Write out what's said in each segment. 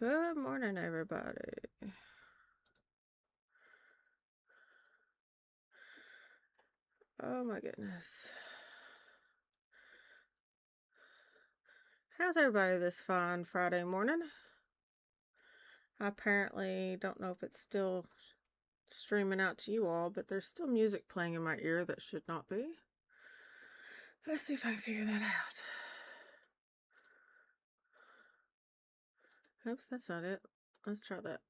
Good morning, everybody. Oh my goodness. How's everybody this fine Friday morning? I apparently don't know if it's still streaming out to you all, but there's still music playing in my ear that should not be. Let's see if I can figure that out. Oops, that's not it. Let's try that.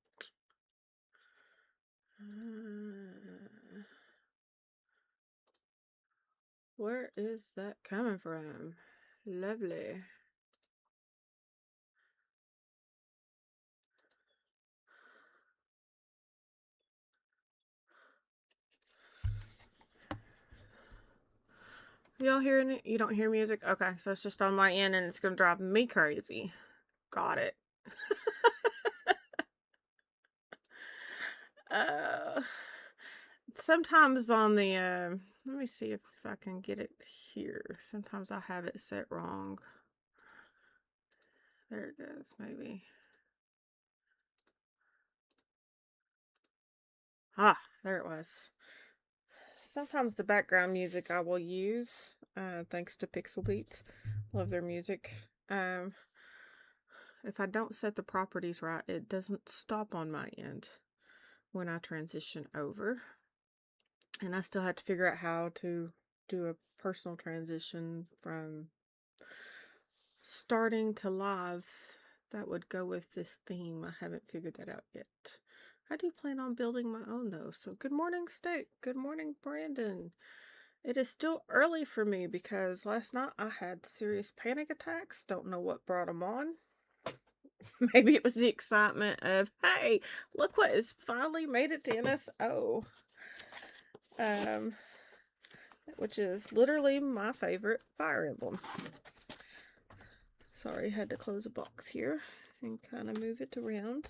Where is that coming from? Lovely. Y'all hearing it? You don't hear music? Okay, so it's just on my end and it's gonna drive me crazy. Got it. uh, Sometimes on the, let me see if I can get it here. Sometimes I have it set wrong. There it goes, maybe. Ah, there it was. Sometimes the background music I will use, thanks to Pixel Beats. Love their music. If I don't set the properties right, it doesn't stop on my end when I transition over. And I still have to figure out how to do a personal transition from starting to live that would go with this theme. I haven't figured that out yet. I do plan on building my own though. So good morning, Steak. Good morning, Brandon. It is still early for me because last night I had serious panic attacks. Don't know what brought them on. Maybe it was the excitement of, hey, look what has finally made it to NSO. Which is literally my favorite Fire Emblem. Sorry, had to close a box here and kind of move it around.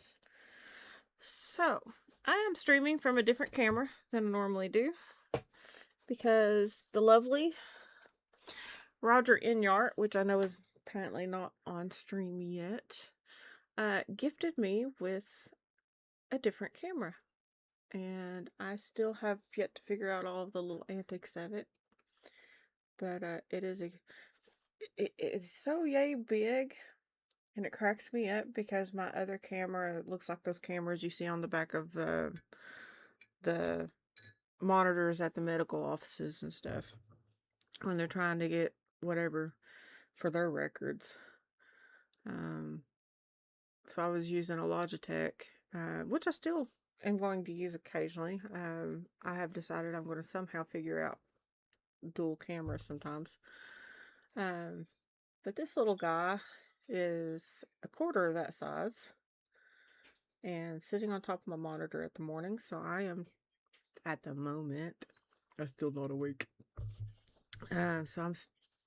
So, I am streaming from a different camera than I normally do because the lovely Roger Inyart, which I know is apparently not on stream yet, gifted me with a different camera. And I still have yet to figure out all of the little antics of it. But it's so yay big. And it cracks me up because my other camera looks like those cameras you see on the back of the monitors at the medical offices and stuff when they're trying to get whatever for their records. So I was using a Logitech, which I still am going to use occasionally. I have decided I'm going to somehow figure out dual cameras sometimes. But this little guy is a quarter of that size and sitting on top of my monitor at the morning. So I am, at the moment, I'm still not awake. So I'm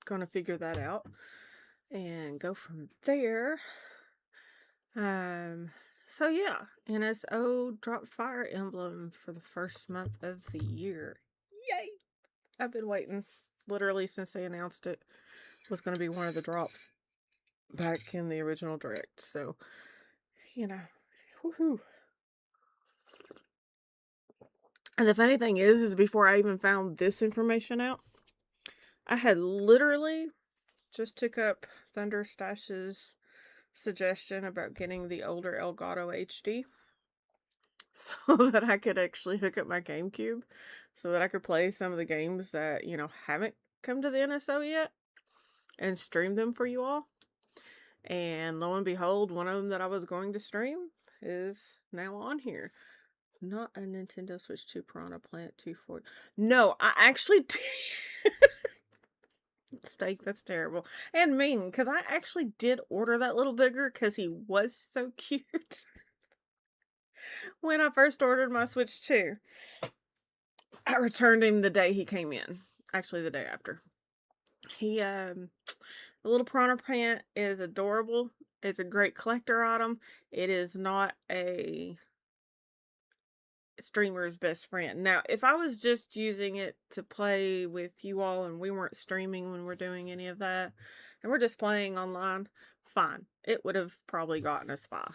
going to figure that out and go from there. So yeah, NSO dropped Fire Emblem for the first month of the year. Yay! I've been waiting literally since they announced it was going to be one of the drops back in the original direct. So, you know, woohoo. And the funny thing is before I even found this information out, I had literally just took up Thunder Stash's suggestion about getting the older Elgato HD so that I could actually hook up my GameCube so that I could play some of the games that, haven't come to the NSO yet and stream them for you all. And lo and behold, one of them that I was going to stream is now on here. Not a Nintendo Switch 2 Piranha Plant 240. No, I actually did. Steak, that's terrible. And mean, because I actually did order that little bigger because he was so cute. When I first ordered my Switch 2, I returned him the day he came in. Actually, the day after. The little Piranha Plant is adorable. It's a great collector item. It is not a streamer's best friend. Now, if I was just using it to play with you all and we weren't streaming when we're doing any of that, and we're just playing online, fine. It would have probably gotten a spy.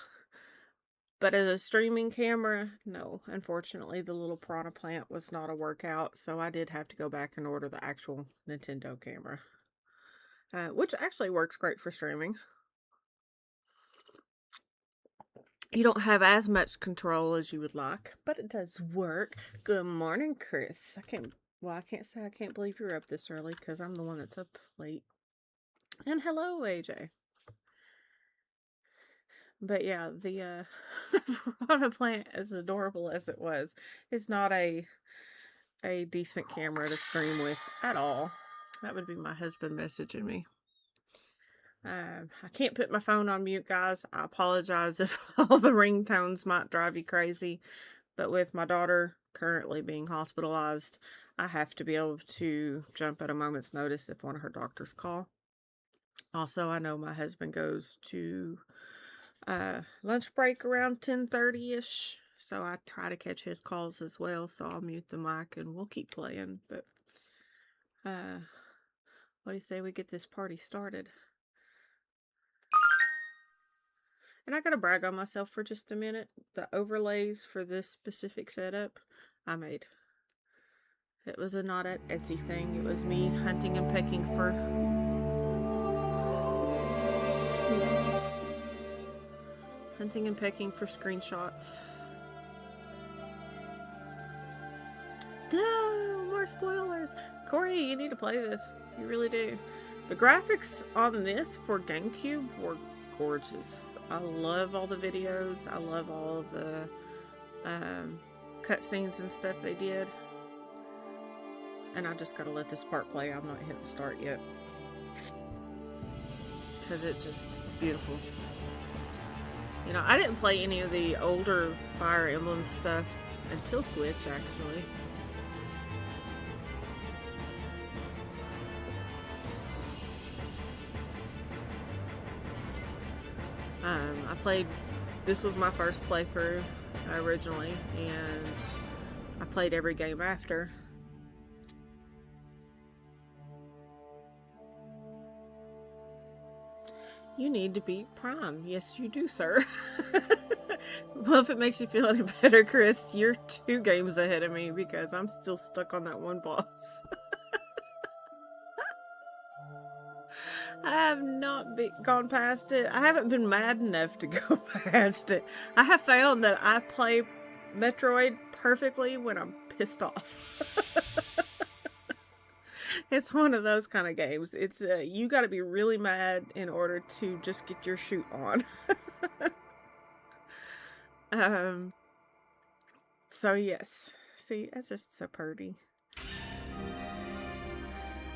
But as a streaming camera, no. Unfortunately, the little piranha plant was not a workout, so I did have to go back and order the actual Nintendo camera. Which actually works great for streaming. You don't have as much control as you would like, but it does work. Good morning, Chris. I can't say I can't believe you're up this early because I'm the one that's up late. And hello, AJ. But yeah, the piranha plant, as adorable as it was, is not a decent camera to stream with at all. That would be my husband messaging me. I can't put my phone on mute, guys. I apologize if all the ringtones might drive you crazy, but with my daughter currently being hospitalized, I have to be able to jump at a moment's notice if one of her doctors call. Also, I know my husband goes to lunch break around 10:30ish, so I try to catch his calls as well. So I'll mute the mic and we'll keep playing. But what do you say we get this party started? And I gotta brag on myself for just a minute. The overlays for this specific setup I made. It was a not at Etsy thing. It was me hunting and pecking for screenshots. No, more spoilers. Corey, you need to play this. You really do. The graphics on this for GameCube were gorgeous. I love all the videos. I love all of the cutscenes and stuff they did. And I just gotta let this part play. I'm not hitting start yet. Because it's just beautiful. You know, I didn't play any of the older Fire Emblem stuff until Switch, actually. I played, this was my first playthrough originally, and I played every game after. You need to beat Prime. Yes, you do, sir. Well, if it makes you feel any better, Chris, you're 2 games ahead of me because I'm still stuck on that one boss. I have not gone past it. I haven't been mad enough to go past it. I have found that I play Metroid perfectly when I'm pissed off. It's one of those kind of games. It's you got to be really mad in order to just get your shoot on. So yes. See, it's just so pretty.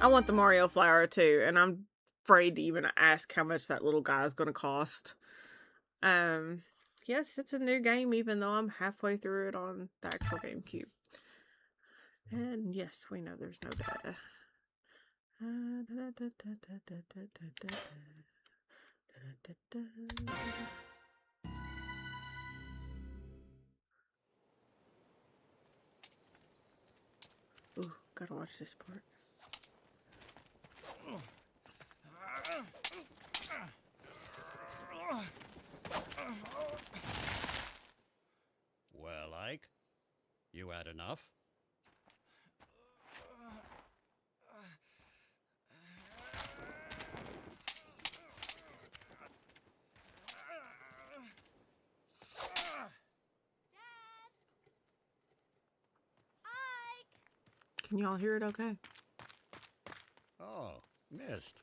I want the Mario flower too, and I'm afraid to even ask how much that little guy is going to cost. Yes, it's a new game, even though I'm halfway through it on the actual GameCube. And yes, we know there's no data. Ooh, gotta watch this part. Well, Ike, you had enough? Can y'all hear it okay? Oh, missed.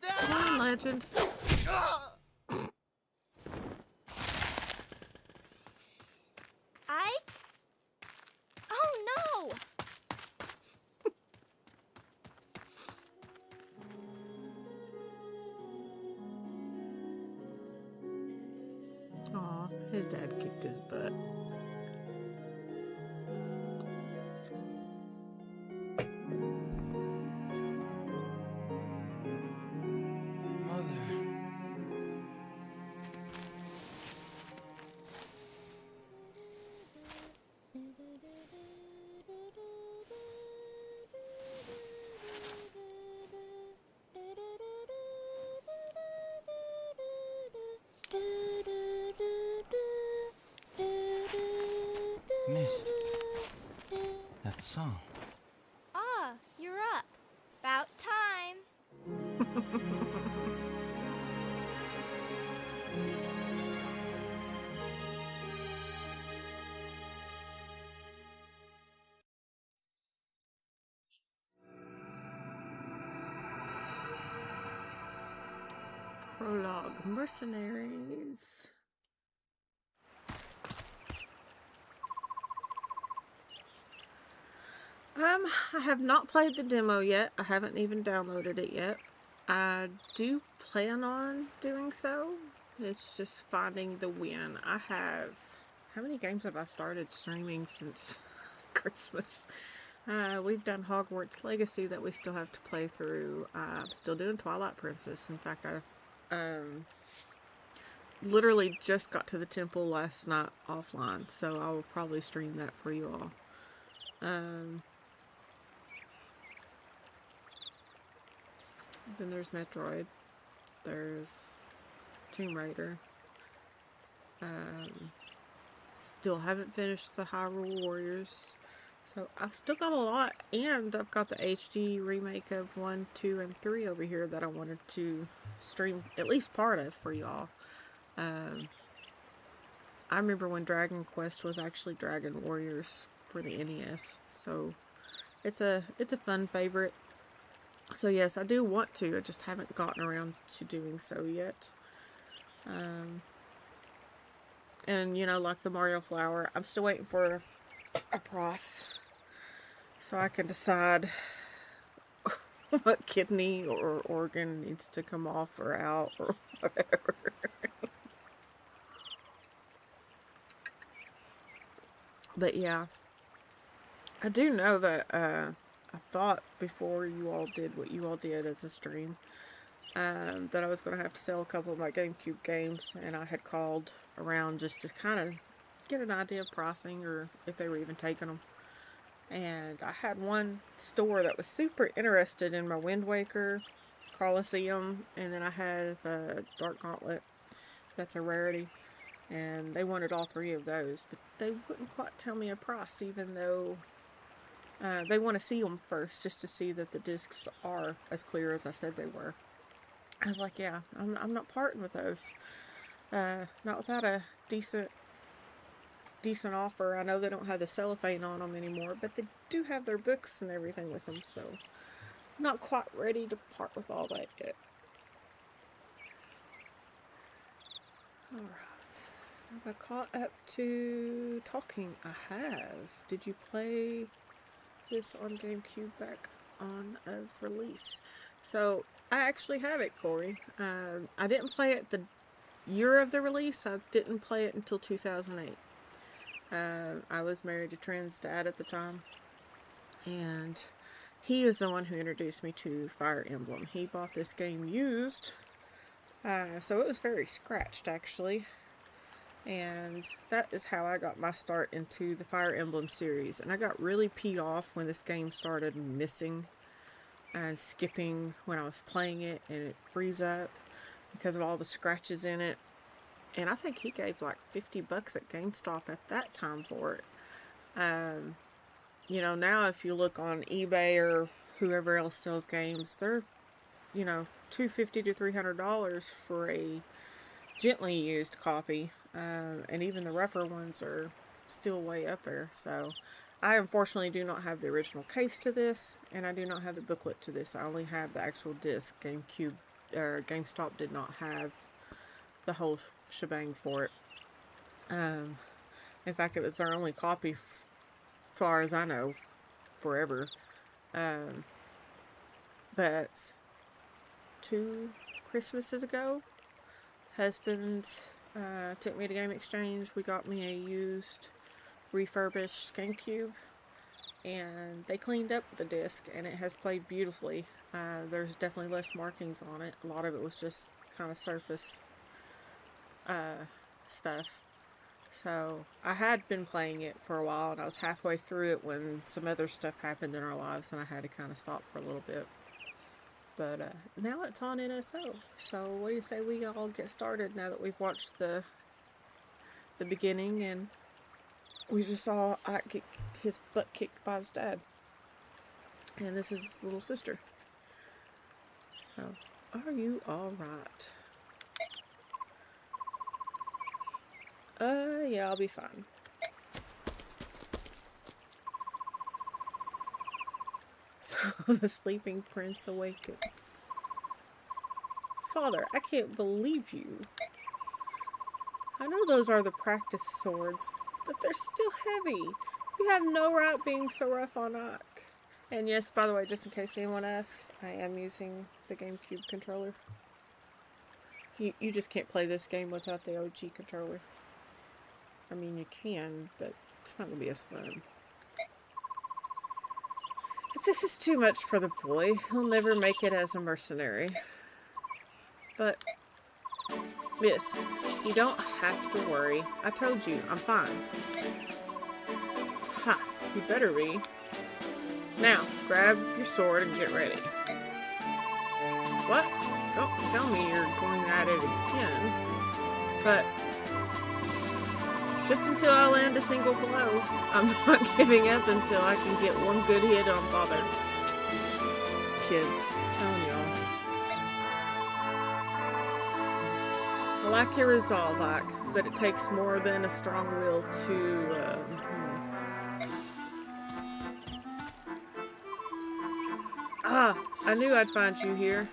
Come on, Legend. Ike? Oh no! Aw, his dad kicked his butt. Missed that song. Ah, you're up. About time. Prologue, mercenaries. I have not played the demo yet. I haven't even downloaded it yet. I do plan on doing so. It's just finding the when. How many games have I started streaming since Christmas? We've done Hogwarts Legacy that we still have to play through. I'm still doing Twilight Princess. In fact, I literally just got to the temple last night offline, so I will probably stream that for you all. Then there's Metroid. There's Tomb Raider. Still haven't finished the Hyrule Warriors. So I've still got a lot, and I've got the HD remake of 1, 2, and 3 over here that I wanted to stream at least part of for y'all. I remember when Dragon Quest was actually Dragon Warriors for the NES, so it's a fun favorite. So yes, I do want to, I just haven't gotten around to doing so yet. And you know, like the Mario Flower, I'm still waiting for a price so I can decide what kidney or organ needs to come off or out or whatever. But yeah, I do know that I thought before you all did what you all did as a stream, that I was going to have to sell a couple of my GameCube games, and I had called around just to kind of get an idea of pricing or if they were even taking them. And I had one store that was super interested in my Wind Waker, Coliseum, and then I had the Dark Gauntlet. That's a rarity. And they wanted all three of those, but they wouldn't quite tell me a price, even though they want to see them first, just to see that the discs are as clear as I said they were. I was like, yeah, I'm not parting with those. Not without a decent offer. I know they don't have the cellophane on them anymore, but they do have their books and everything with them, so not quite ready to part with all that yet. Alright. Have I caught up to talking? I have. Did you play this on GameCube back on of release? So, I actually have it, Corey. I didn't play it the year of the release. I didn't play it until 2008. I was married to Trent's dad at the time, and he is the one who introduced me to Fire Emblem. He bought this game used, so it was very scratched, actually. And that is how I got my start into the Fire Emblem series. And I got really peed off when this game started missing and skipping when I was playing it, and it freeze up because of all the scratches in it. And I think he gave like $50 at GameStop at that time for it. You know, now if you look on eBay or whoever else sells games, they're, you know, $250 to $300 for a gently used copy. And even the rougher ones are still way up there. So I unfortunately do not have the original case to this, and I do not have the booklet to this. I only have the actual disc. GameStop did not have the whole shebang for it. In fact, it was their only copy, far as I know, forever. But 2 Christmases ago, husband took me to Game Exchange. We got me a used, refurbished GameCube, and they cleaned up the disc, and it has played beautifully. There's definitely less markings on it. A lot of it was just kind of surface stuff. So I had been playing it for a while, and I was halfway through it when some other stuff happened in our lives, and I had to kind of stop for a little bit. But now it's on NSO. So what do you say we all get started now that we've watched the beginning and we just saw Ike get his butt kicked by his dad. And this is his little sister. So, are you alright? Yeah, I'll be fine. So, the sleeping prince awakens. Father, I can't believe you. I know those are the practice swords, but they're still heavy. You have no right being so rough on Ike. And yes, by the way, just in case anyone asks, I am using the GameCube controller. You just can't play this game without the OG controller. I mean, you can, but it's not going to be as fun. If this is too much for the boy, he'll never make it as a mercenary. But, Mist, you don't have to worry. I told you, I'm fine. Ha, you better be. Now, grab your sword and get ready. What? Don't tell me you're going at it again. But, just until I land a single blow, I'm not giving up until I can get one good hit on Father. Kids, I'm telling y'all. I like your resolve, Ike, but it takes more than a strong will to, Ah, I knew I'd find you here.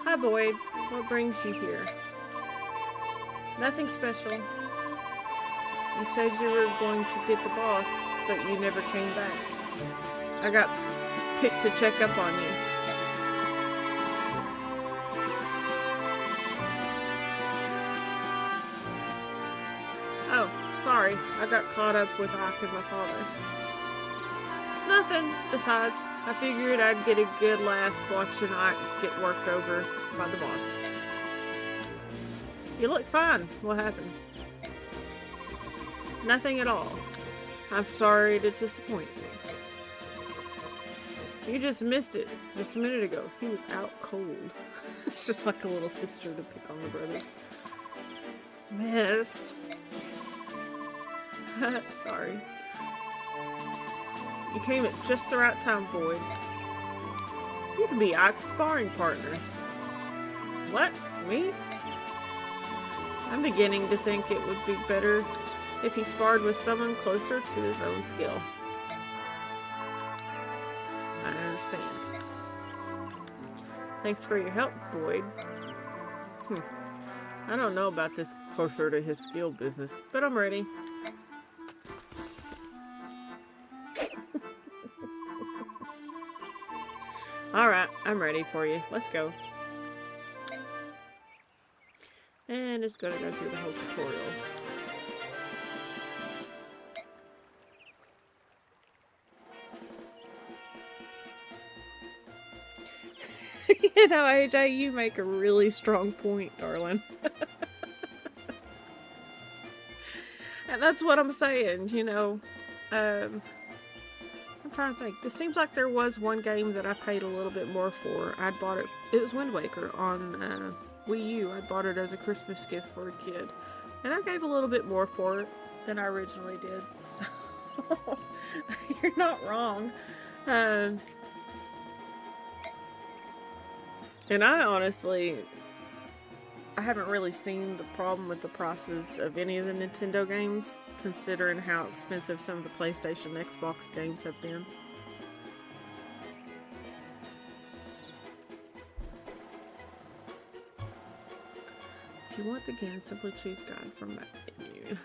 Hi, Boyd. What brings you here? Nothing special. You said you were going to get the boss, but you never came back. I got picked to check up on you. Oh, sorry. I got caught up with Ike and my father. It's nothing. Besides, I figured I'd get a good laugh watching Ike get worked over by the boss. You look fine. What happened? Nothing at all. I'm sorry to disappoint you. You just missed it just a minute ago. He was out cold. It's just like a little sister to pick on the brothers. Missed. Sorry. You came at just the right time, Boyd. You can be Ike's sparring partner. What? Me? I'm beginning to think it would be better if he sparred with someone closer to his own skill. I understand. Thanks for your help, Boyd. I don't know about this closer to his skill business, but I'm ready. Alright, I'm ready for you. Let's go. And it's gonna go through the whole tutorial. You know, AJ, you make a really strong point, darling. And that's what I'm saying, you know. I'm trying to think. This seems like there was one game that I paid a little bit more for. I'd bought it. It was Wind Waker on Wii U. I bought it as a Christmas gift for a kid. And I gave a little bit more for it than I originally did. So, you're not wrong. And I honestly, I haven't really seen the problem with the prices of any of the Nintendo games, considering how expensive some of the PlayStation and Xbox games have been. If you want the game, simply choose guide from that menu.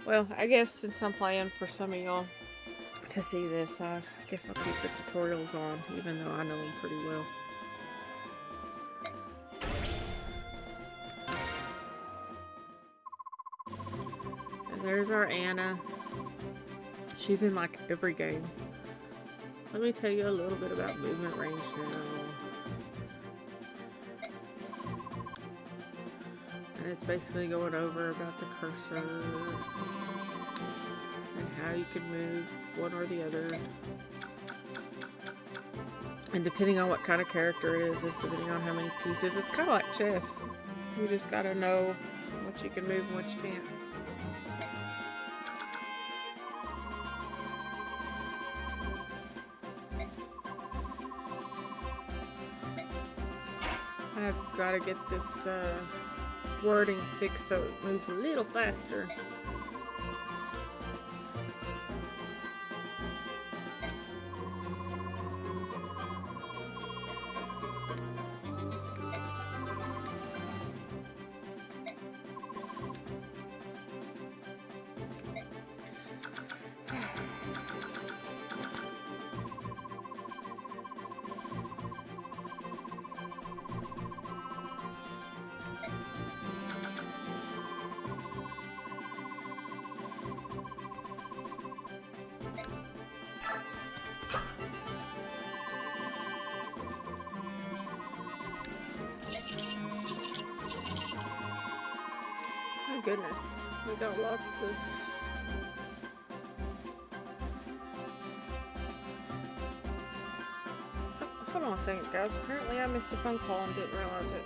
Well, I guess since I'm playing for some of y'all to see this, I guess I'll keep the tutorials on, even though I know them pretty well. And there's our Anna. She's in like every game. Let me tell you a little bit about movement range now. And it's basically going over about the cursor and how you can move one or the other. And depending on what kind of character it is depending on how many pieces. It's kind of like chess. You just gotta know what you can move and what you can't. I've got to get this wording fixed so it moves a little faster. Oh goodness, we got lots of... Hold on a second, guys. Apparently I missed a phone call and didn't realize it.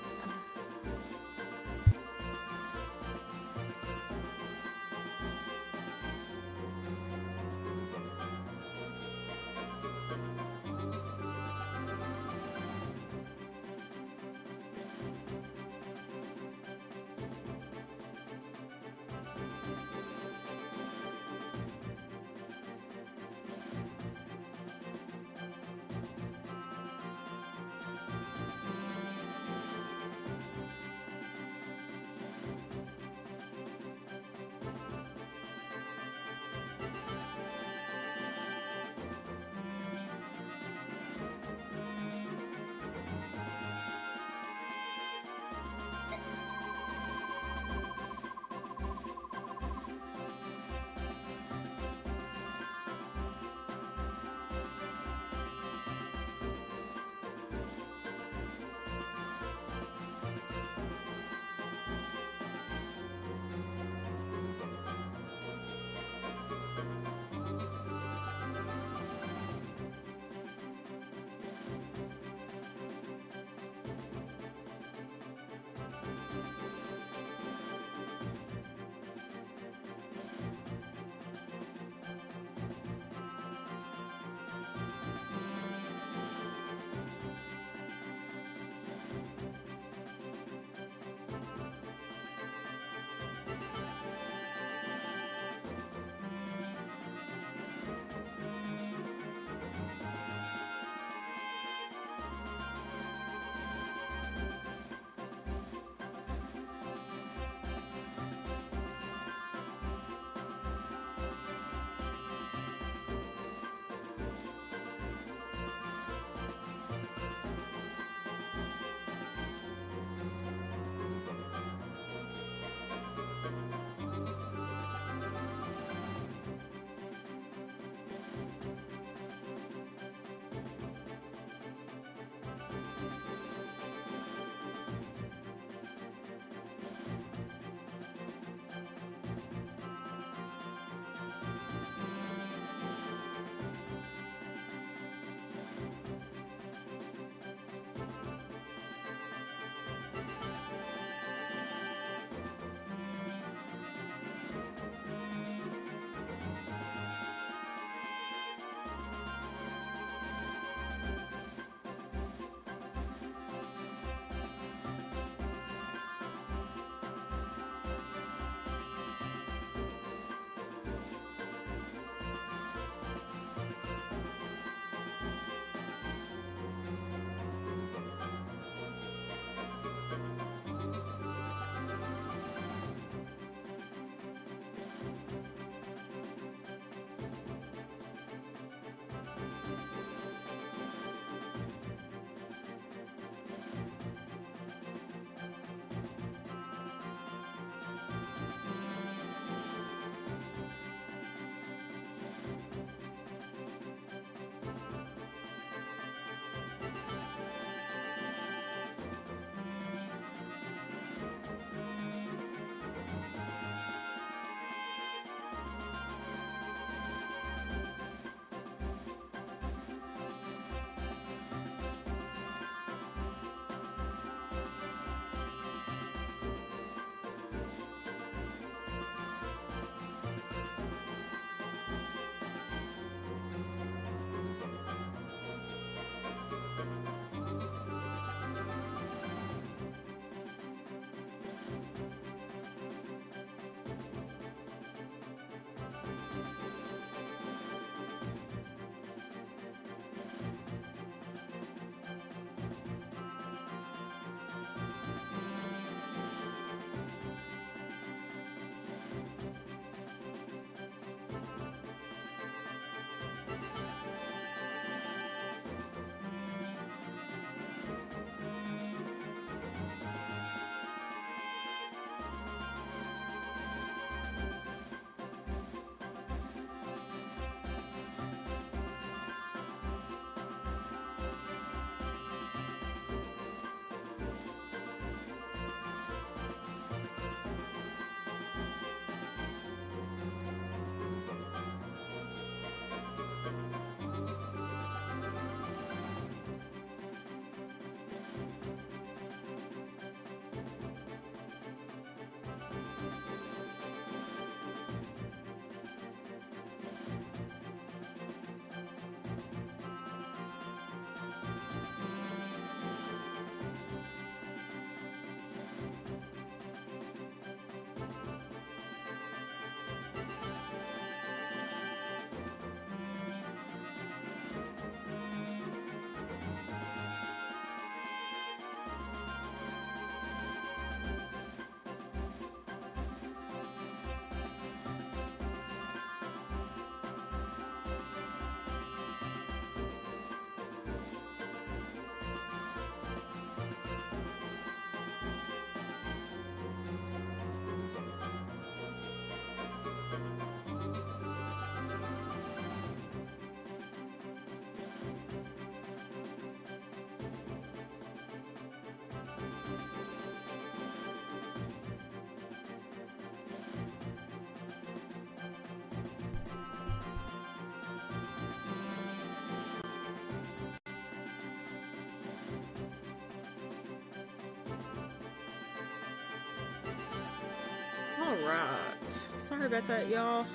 Alright. Sorry about that, y'all.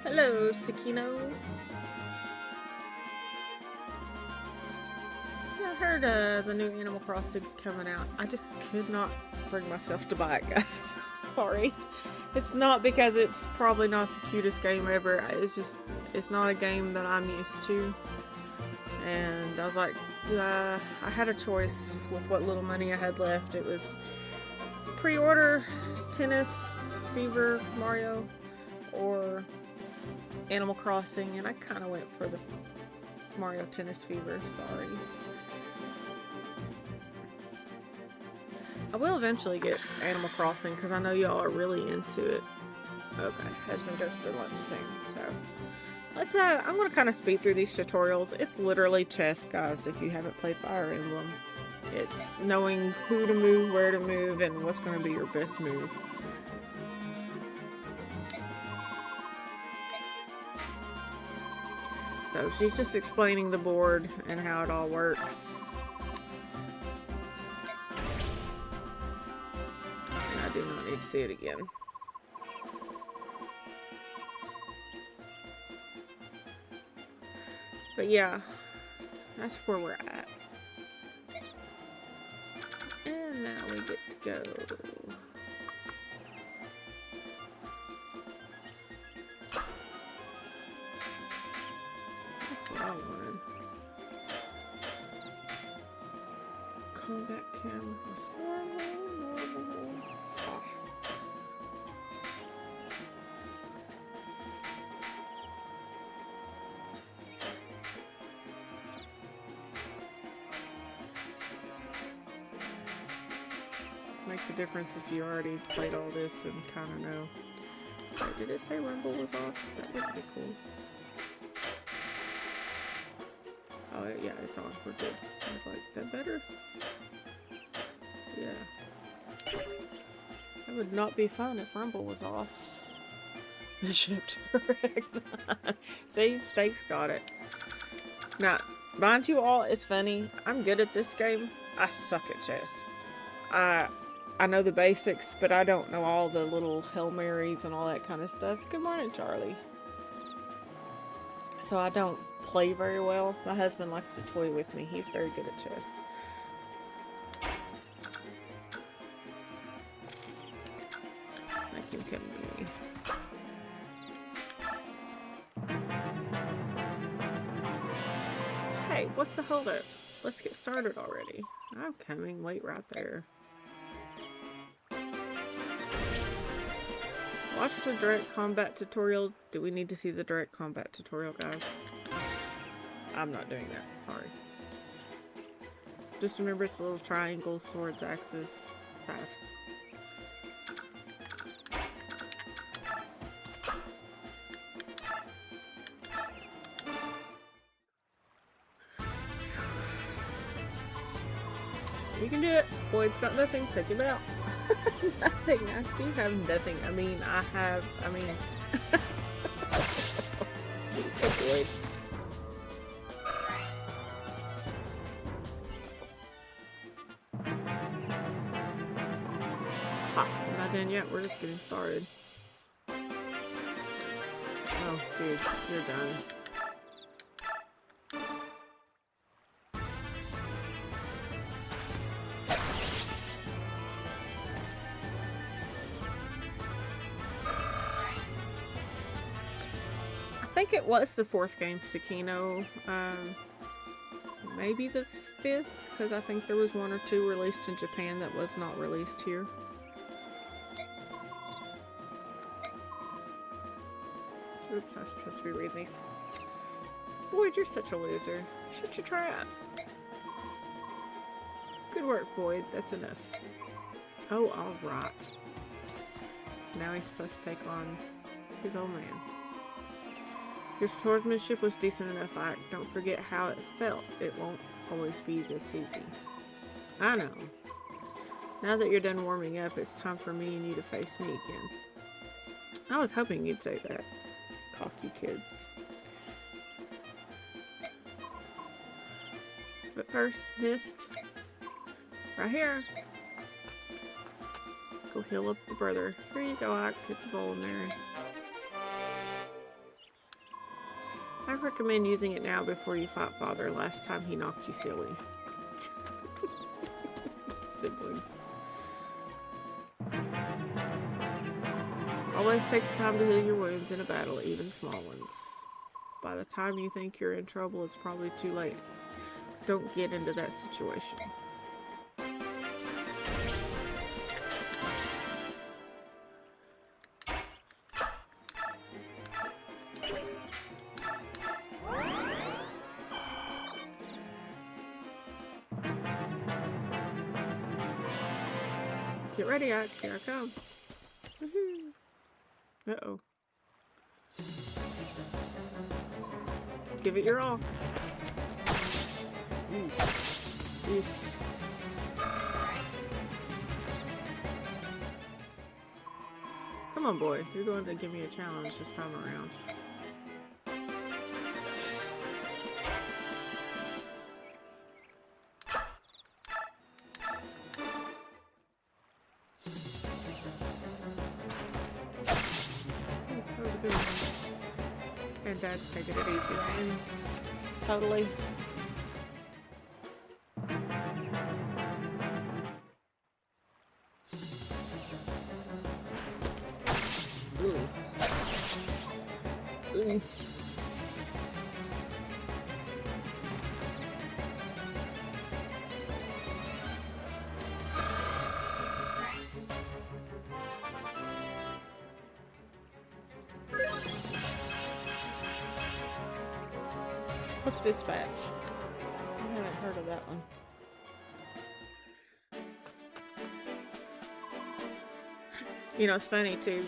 Hello, Sakino. Yeah, I heard the new Animal Crossing's coming out. I just could not bring myself to buy it, guys. Sorry. It's not because it's probably not the cutest game ever. It's just, it's not a game that I'm used to. And I was like, I had a choice with what little money I had left. It was pre-order Tennis Fever Mario or Animal Crossing, and I kind of went for the Mario Tennis Fever. Sorry. I will eventually get Animal Crossing because I know y'all are really into it. Okay, husband goes to lunch soon, so let's I'm gonna kind of speed through these tutorials. It's literally chess, guys, if you haven't played Fire Emblem. It's knowing who to move, where to move, and what's gonna be your best move. So she's just explaining the board and how it all works. And I do not need to see it again. But yeah, that's where we're at. And now we get to go. That's what I wanted. Combat cam is normal. Ah. Makes a difference if you already played all this and kind of know. Wait, did it say Rumble was off? That would be cool. Oh, yeah, it's on. We're good. I was like, that better? Yeah. That would not be fun if Rumble was off. Bishop to Ragnar. See? Stakes got it. Now, mind you all, it's funny. I'm good at this game. I suck at chess. I know the basics, but I don't know all the little Hail Marys and all that kind of stuff. Good morning, Charlie. So I don't play very well. My husband likes to toy with me. He's very good at chess. Make him come to me. Hey, what's the holdup? Let's get started already. I'm coming. Wait right there. Watch the direct combat tutorial. Do we need to see the direct combat tutorial, guys? I'm not doing that. Sorry. Just remember it's little triangles, swords, axes, staffs. You can do it. Boyd's got nothing. Check him out. Nothing. I do have nothing. I mean. Boyd. Ha! We're not done yet. We're just getting started. Oh, dude. You're done. I think it was the 4th game, Sakino. Maybe the 5th, because I think there was 1 or 2 released in Japan that was not released here. Oops, I was supposed to be reading these. Boyd, you're such a loser. Shut your trap. Good work, Boyd. That's enough. Oh, alright. Now he's supposed to take on his old man. Your swordsmanship was decent enough, Ike. Don't forget how it felt. It won't always be this easy. I know. Now that you're done warming up, it's time for me and you to face me again. I was hoping you'd say that. Cocky kids. But first, Mist. Right here. Let's Go heal up the brother. Here you go, Ike. It's a bowl in there. I recommend using it now before you fight Father. Last time he knocked you silly. Sibling. Always take the time to heal your wounds in a battle, even small ones. By the time you think you're in trouble, it's probably too late. Don't get into that situation. Get ready, Ike. Here I come. Uh-oh. Give it your all. Yeesh. Come on, boy. You're going to give me a challenge this time around. That was a good one. And Dad's taking it easy on him. Totally. What's dispatch? I haven't heard of that one. You know, it's funny too,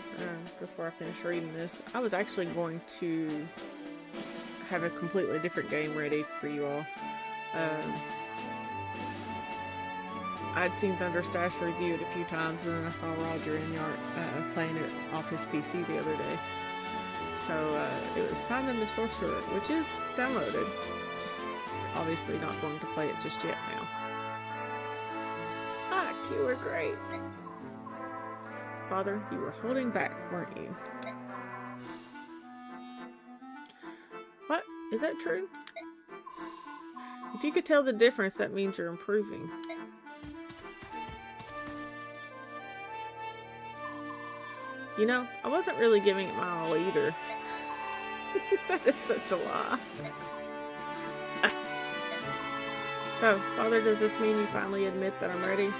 before I finish reading this, I was actually going to have a completely different game ready for you all. I'd seen Thunderstash review it a few times, and then I saw Roger Inyart playing it off his PC the other day. So it was Simon the Sorcerer, which is downloaded. Just obviously not going to play it just yet now. Ah, you were great. Father, you were holding back, weren't you? What? Is that true? If you could tell the difference, that means you're improving. You know, I wasn't really giving it my all either. That is such a lie. So, Father, does this mean you finally admit that I'm ready?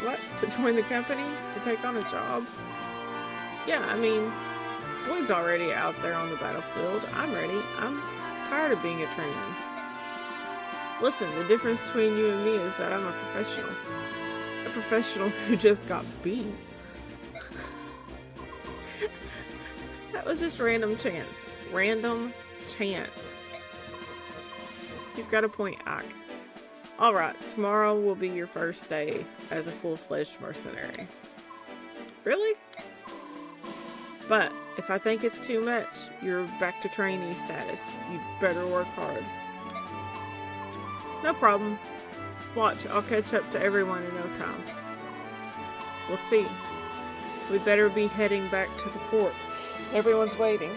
What? To join the company? To take on a job? Yeah, I mean, Boyd's already out there on the battlefield. I'm ready. I'm tired of being a trainee. Listen, the difference between you and me is that I'm a professional. A professional who just got beat. That was just random chance. Random chance. You've got a point, Ike. Alright, tomorrow will be your first day as a full-fledged mercenary. Really? But if I think it's too much, you're back to trainee status. You better work hard. No problem. Watch, I'll catch up to everyone in no time. We'll see. We better be heading back to the fort. Everyone's waiting.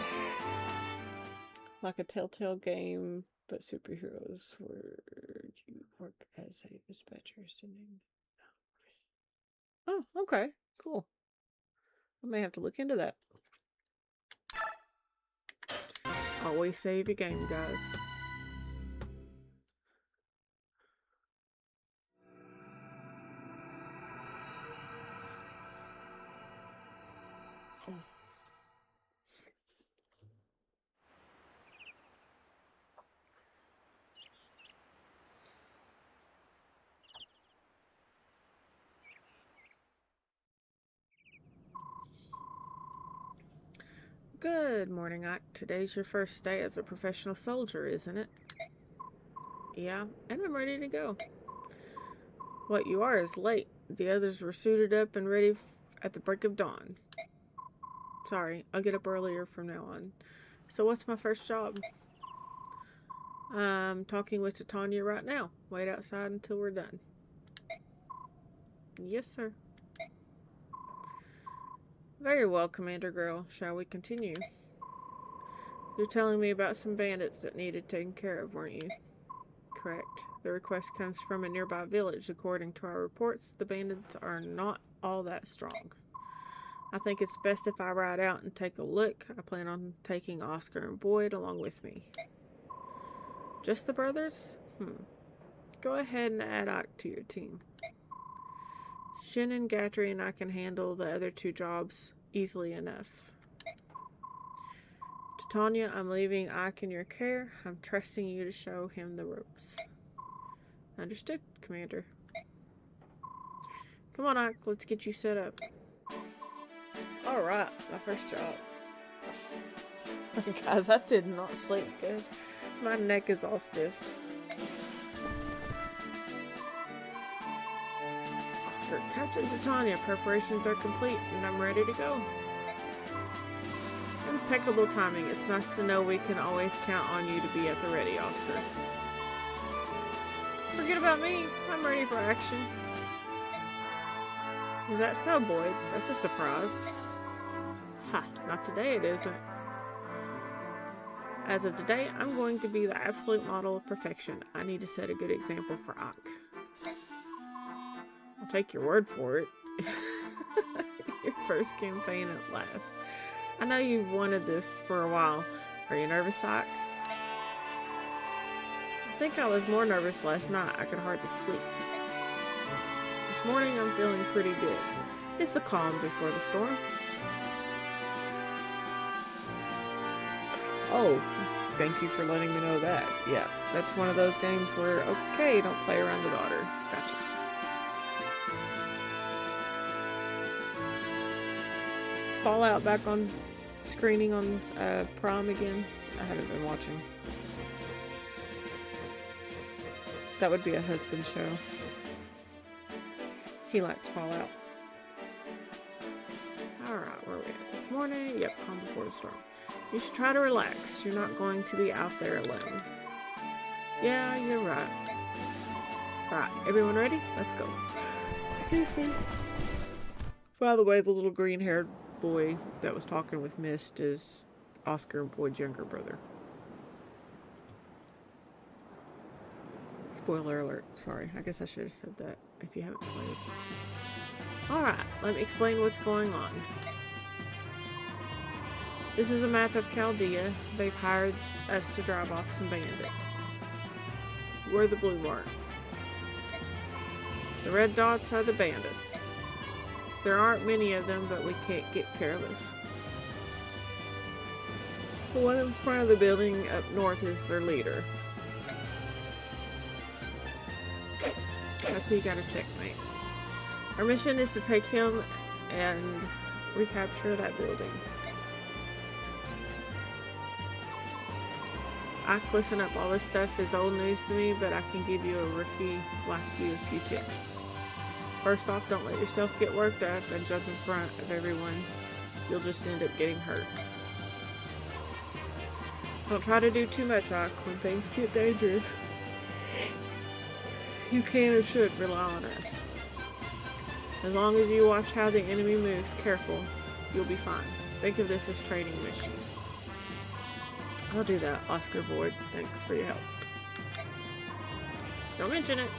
Like a Telltale game, but superheroes, where you work as a dispatcher. Oh, okay. Cool. I may have to look into that. Always save your game, guys. Good morning, Ike. Today's your first day as a professional soldier, isn't it? Yeah, and I'm ready to go. What you are is late. The others were suited up and ready at the break of dawn. Sorry, I'll get up earlier from now on. So what's my first job? I'm talking with Titania right now. Wait outside until we're done. Yes, sir. Very well, Commander Girl. Shall we continue? You're telling me about some bandits that needed taken care of, weren't you? Correct. The request comes from a nearby village. According to our reports, the bandits are not all that strong. I think it's best if I ride out and take a look. I plan on taking Oscar and Boyd along with me. Just the brothers? Go ahead and add Ike to your team. Shannon, Gatry, and I can handle the other two jobs easily enough. Titania, I'm leaving Ike in your care. I'm trusting you to show him the ropes. Understood, Commander. Come on, Ike, let's get you set up. Alright, my first job. Sorry, guys, I did not sleep good. My neck is all stiff. Oscar, Captain Titania, preparations are complete and I'm ready to go. Impeccable timing. It's nice to know we can always count on you to be at the ready, Oscar. Forget about me. I'm ready for action. Is that so, Boyd? That's a surprise. Ha, not today it isn't. As of today, I'm going to be the absolute model of perfection. I need to set a good example for Ike. I'll take your word for it. Your first campaign at last. I know you've wanted this for a while. Are you nervous, Ike? I think I was more nervous last night. I could hardly sleep. This morning I'm feeling pretty good. It's the calm before the storm. Oh, thank you for letting me know that. Yeah, that's one of those games where, okay, don't play around the daughter. Gotcha. Is Fallout back on screening on Prime again? I haven't been watching. That would be a husband show. He likes Fallout. Alright, where are we at this morning? Yep, calm before the storm. You should try to relax. You're not going to be out there alone. Yeah, you're right. Right, everyone ready? Let's go. Excuse me. By the way, the little green-haired boy that was talking with Mist is Oscar and Boyd's younger brother. Spoiler alert. Sorry, I guess I should have said that if you haven't played. Alright, let me explain what's going on. This is a map of Chaldea. They've hired us to drive off some bandits. We're the blue marks. The red dots are the bandits. There aren't many of them, but we can't get careless. The one in front of the building up north is their leader. That's who you gotta checkmate. Our mission is to take him and recapture that building. Listen up, all this stuff is old news to me, but I can give you a rookie like you a few tips. First off, don't let yourself get worked up and jump in front of everyone. You'll just end up getting hurt. Don't try to do too much, Ike. When things get dangerous, you can and should rely on us. As long as you watch how the enemy moves careful, you'll be fine. Think of this as training mission. I'll do that, Oscar Boyd. Thanks for your help. Don't mention it.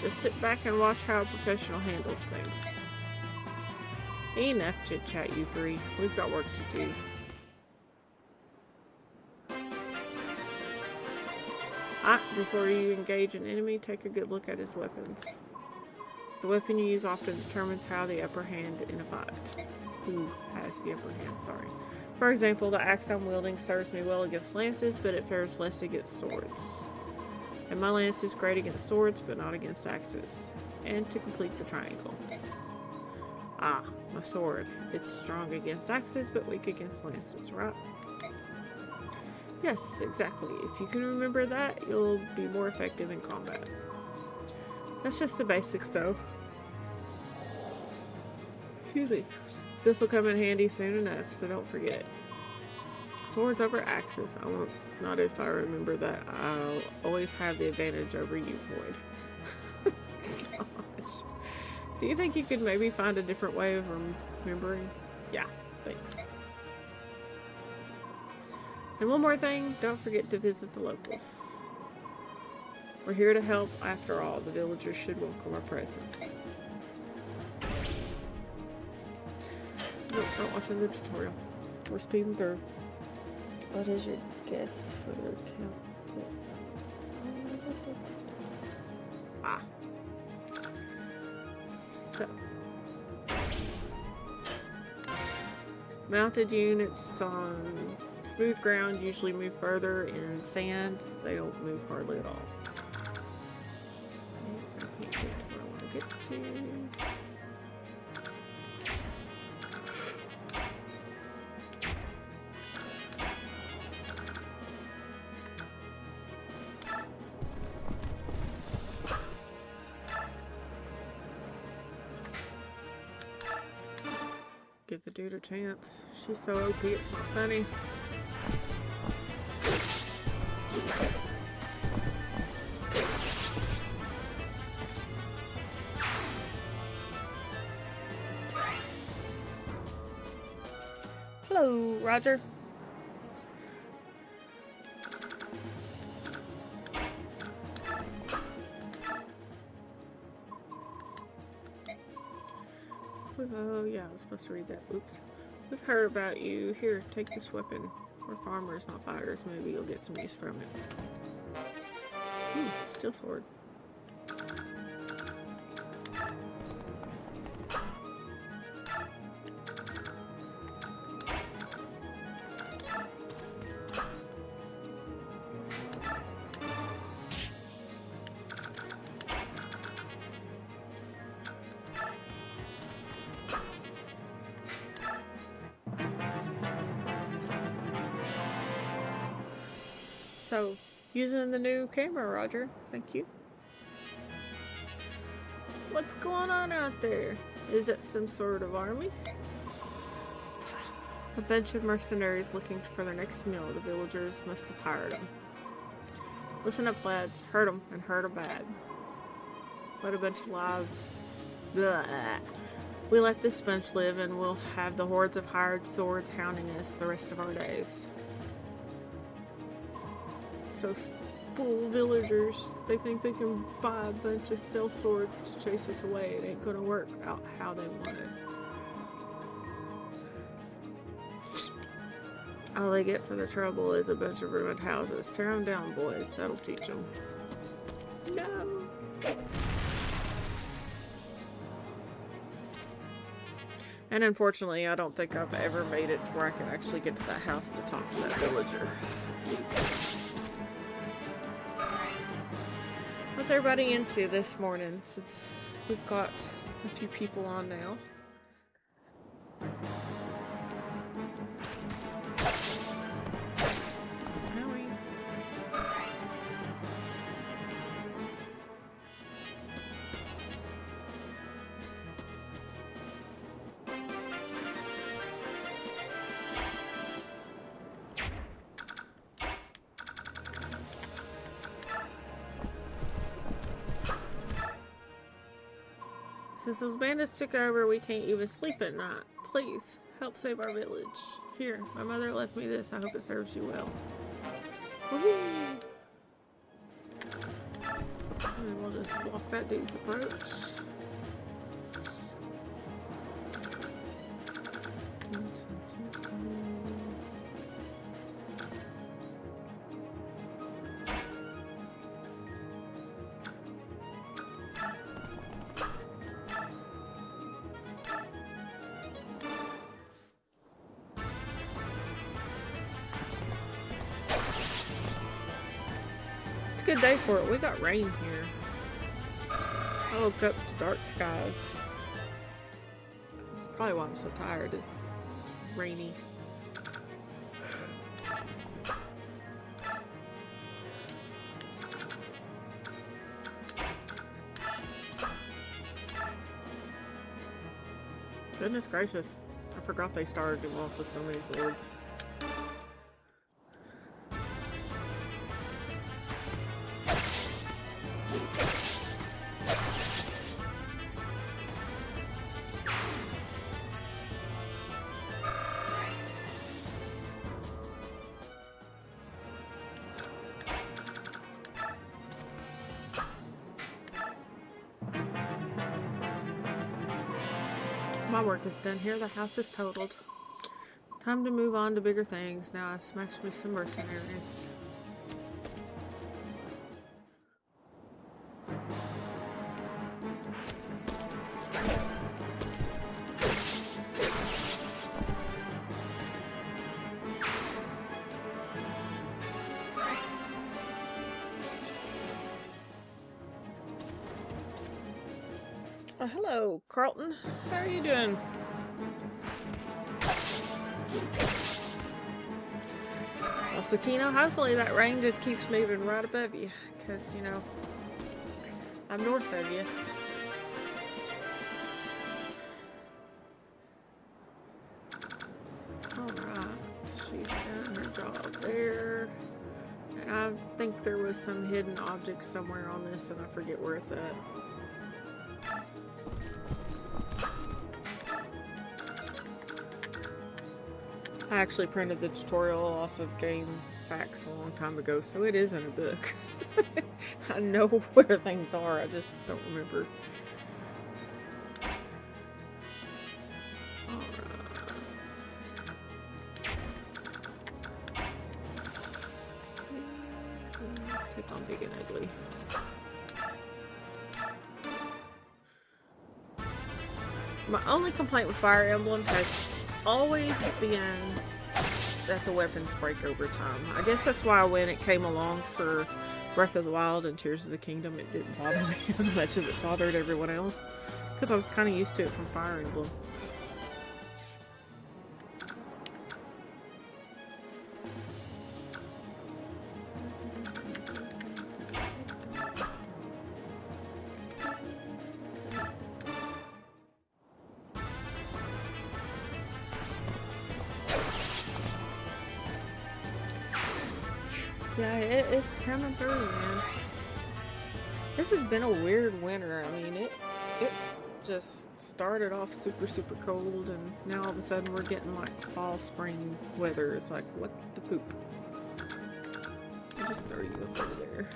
Just sit back and watch how a professional handles things. Enough chit-chat, you three. We've got work to do. Before you engage an enemy, take a good look at his weapons. The weapon you use often determines how the upper hand in a fight. Who has the upper hand, sorry. For example, the axe I'm wielding serves me well against lances, but it fares less against swords. And my lance is great against swords, but not against axes. And to complete the triangle. My sword. It's strong against axes, but weak against lances, right? Yes, exactly. If you can remember that, you'll be more effective in combat. That's just the basics, though. Excuse me. This will come in handy soon enough, so don't forget it. Swords over axes. I won't. Not if I remember that. I'll always have the advantage over you, Boyd. Gosh. Do you think you could maybe find a different way of remembering? Yeah, thanks. And one more thing, don't forget to visit the locals. We're here to help. After all, the villagers should welcome our presence. Nope, not watching the tutorial. We're speeding through. What is your guess for their count? Ah. So. Mounted units on smooth ground usually move further. In sand, they don't move hardly at all. I can't get to where I want to get to. Give the dude a chance. She's so OP, it's not funny. Hello, Roger. Oh, yeah, I was supposed to read that. Oops. We've heard about you. Here, take this weapon. We're farmers, not fighters. Maybe you'll get some use from it. Ooh, steel sword. So, using the new camera, Roger. Thank you. What's going on out there? Is it some sort of army? A bunch of mercenaries looking for their next meal. The villagers must have hired them. Listen up, lads. Hurt them, and hurt them bad. Let a bunch of live... Blah. We let this bunch live, and we'll have the hordes of hired swords hounding us the rest of our days. Those fool villagers, they think they can buy a bunch of cell swords to chase us away. It ain't gonna work out how they want it. All they get for the trouble is a bunch of ruined houses. Tear them down, boys. That'll teach them. No. And unfortunately, I don't think I've ever made it to where I can actually get to that house to talk to that villager. What's everybody into this morning, since we've got a few people on now? Howie. Since those bandits took over, we can't even sleep at night. Please, help save our village. Here, my mother left me this. I hope it serves you well. Woohoo! And we'll just block that dude's approach. Good day for it. We got rain here. I woke up to dark skies. That's probably why I'm so tired. It's rainy. Goodness gracious. I forgot they started him off with so many swords. My work is done here. The house is totaled. Time to move on to bigger things. Now I smashed me some mercenaries. Hello, Carlton. How are you doing? Well, Sakino, hopefully that rain just keeps moving right above you, because, you know, I'm north of you. Alright, she's done her job there. And I think there was some hidden object somewhere on this, and I forget where it's at. I actually printed the tutorial off of Game Facts a long time ago, so it is in a book. I know where things are, I just don't remember. Alright. Take on Big and Ugly. My only complaint with Fire Emblem has always been that the weapons break over time. I guess that's why when it came along for Breath of the Wild and Tears of the Kingdom, it didn't bother me as much as it bothered everyone else, because I was kind of used to it from Fire Emblem. Yeah, it's coming through, man. This has been a weird winter. I mean, it just started off super, super cold, and now all of a sudden we're getting like fall, spring weather. It's like, what the poop? I'll just throw you up over there.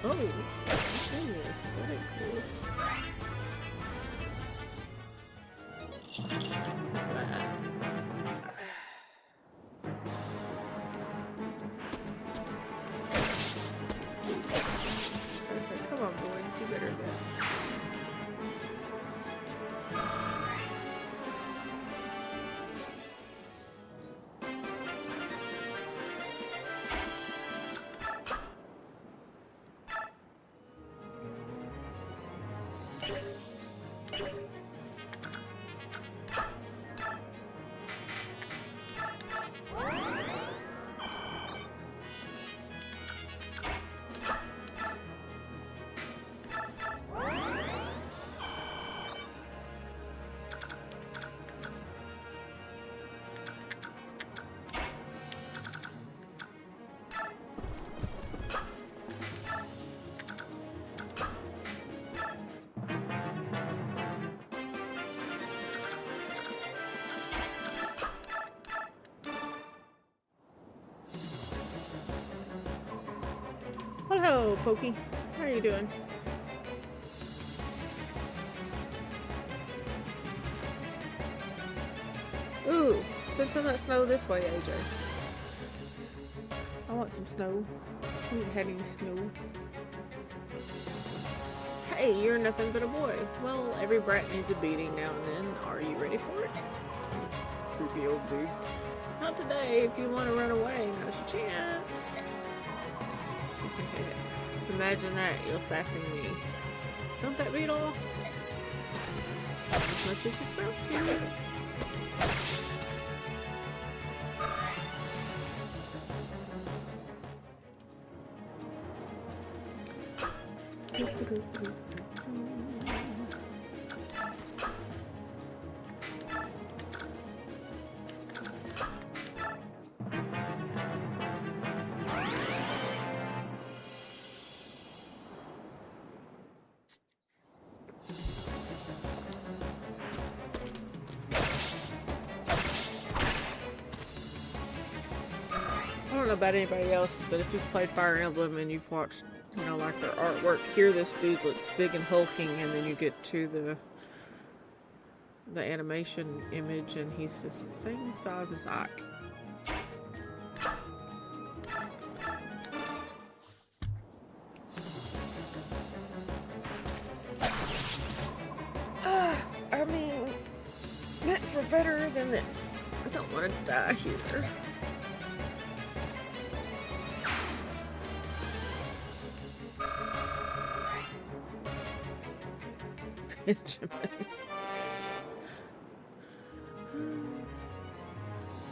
Oh, goodness, that ain't cool. What's that? I said, come on, boy, do better than that. Hello, Pokey. How are you doing? Ooh, send some of that snow this way, AJ. I want some snow. We haven't had any snow. Hey, you're nothing but a boy. Well, every brat needs a beating now and then. Are you ready for it? Creepy old dude. Not today. If you want to run away, now's your chance. Imagine that, you're sassing me. Don't that beat all? As much as it's about to. don't know about anybody else, but if you've played Fire Emblem and you've watched, you know, like their artwork, here this dude looks big and hulking, and then you get to the animation image, and he's the same size as Ike. I mean, meant for better than this. I don't want to die here. Benjamin.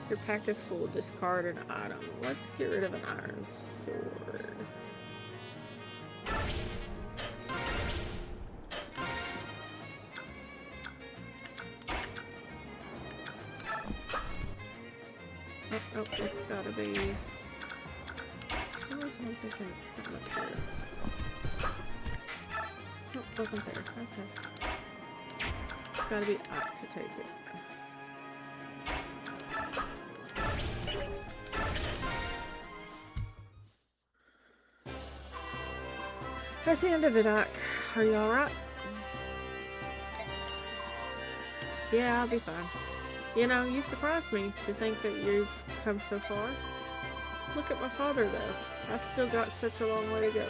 Your pack is full. Discard an item. Let's get rid of an iron sword. Oh, it's gotta be. For some reason I'm thinking it's something up here. Nope, wasn't there. Okay. It's gotta be up to take it. That's the end of it, Ike. Are you alright? Yeah, I'll be fine. You know, you surprised me to think that you've come so far. Look at my father, though. I've still got such a long way to go.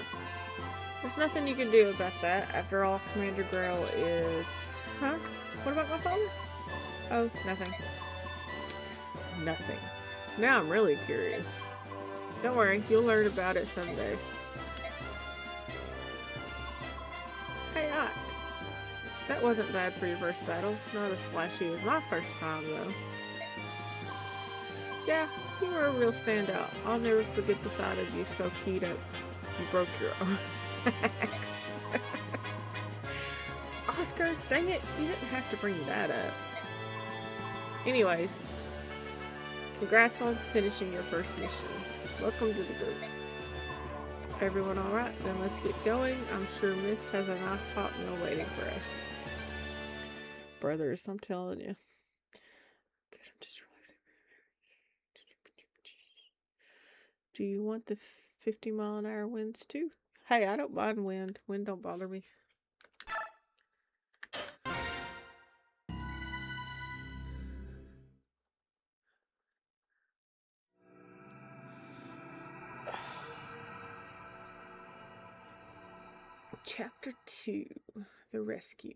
There's nothing you can do about that. After all, Commander Grell is... Huh? What about my father? Oh, nothing. Nothing. Now I'm really curious. Don't worry, you'll learn about it someday. Hey, Ike. That wasn't bad for your first battle. Not as flashy as my first time, though. Yeah, you were a real standout. I'll never forget the sight of you so keyed up you broke your own axe. Oscar, dang it, you didn't have to bring that up. Anyways, congrats on finishing your first mission. Welcome to the group. Everyone alright? Then let's get going. I'm sure Mist has a nice hot meal waiting for us. Brothers, I'm telling you. Good, I'm just relaxing. Do you want the 50-mile-an-hour winds too? Hey, I don't mind wind. Wind don't bother me. Chapter 2, The Rescue.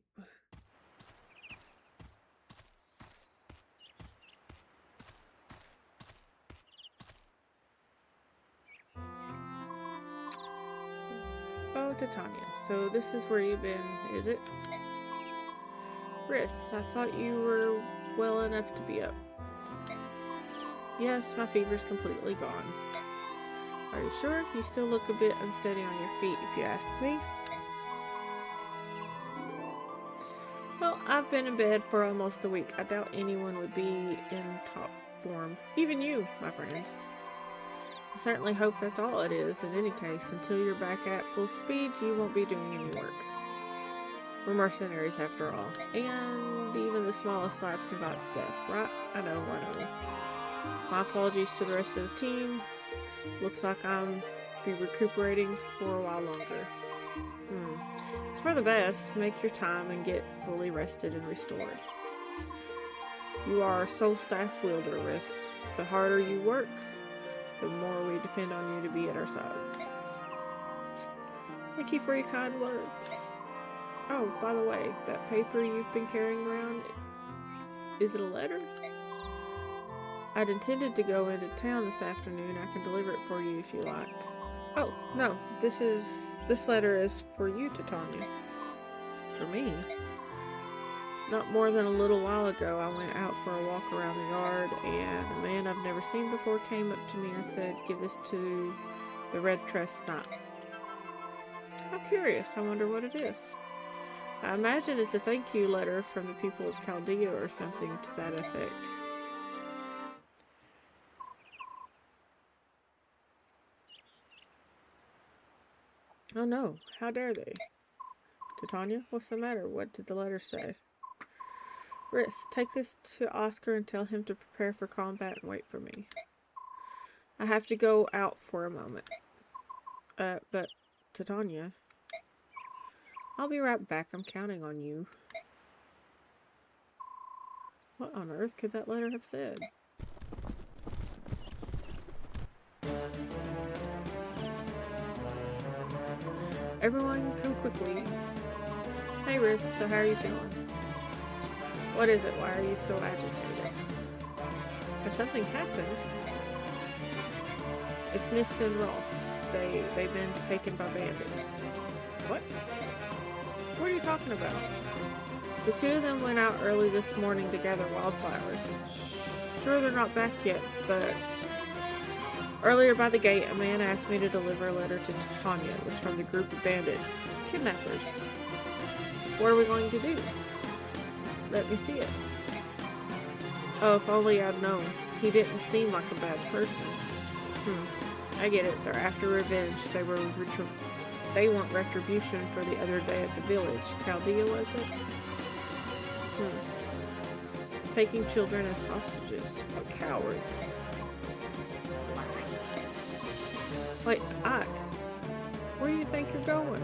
Oh, Titania, so this is where you've been, is it? Riss, I thought you were well enough to be up. Yes, my fever's completely gone. Are you sure? You still look a bit unsteady on your feet, if you ask me. Well, I've been in bed for almost a week. I doubt anyone would be in top form. Even you, my friend. I certainly hope that's all it is. In any case, until you're back at full speed, you won't be doing any work. We're mercenaries after all. And even the smallest lapse invites death, right? I know. My apologies to the rest of the team. Looks like I'm be recuperating for a while longer. It's for the best. Make your time and get fully rested and restored. You are sole staff wielder, Riss. The harder you work, the more we depend on you to be at our sides. Thank you for your kind words. Oh, by the way, that paper you've been carrying around, is it a letter? I'd intended to go into town this afternoon. I can deliver it for you if you like. Oh, no, this letter is for you, Titania. For me? Not more than a little while ago, I went out for a walk around the yard, and a man I've never seen before came up to me and said, "Give this to the Red Trust Knight." How curious. I wonder what it is. I imagine it's a thank you letter from the people of Chaldea or something to that effect. Oh no, how dare they? Titania, what's the matter? What did the letter say? Riss, take this to Oscar and tell him to prepare for combat and wait for me. I have to go out for a moment. But Titania, I'll be right back. I'm counting on you. What on earth could that letter have said? Everyone, come quickly. Hey, Riz, so how are you feeling? What is it? Why are you so agitated? Has something happened? It's Mist and Ross. They've been taken by bandits. What? What are you talking about? The two of them went out early this morning to gather wildflowers. Sure, they're not back yet, but earlier by the gate, a man asked me to deliver a letter to Titania. It was from the group of bandits. Kidnappers. What are we going to do? Let me see it. Oh, if only I'd known. He didn't seem like a bad person. I get it. They're after revenge. They want retribution for the other day at the village. Chaldea, was it? Taking children as hostages. What cowards. Blast. Wait, Ike. Where do you think you're going?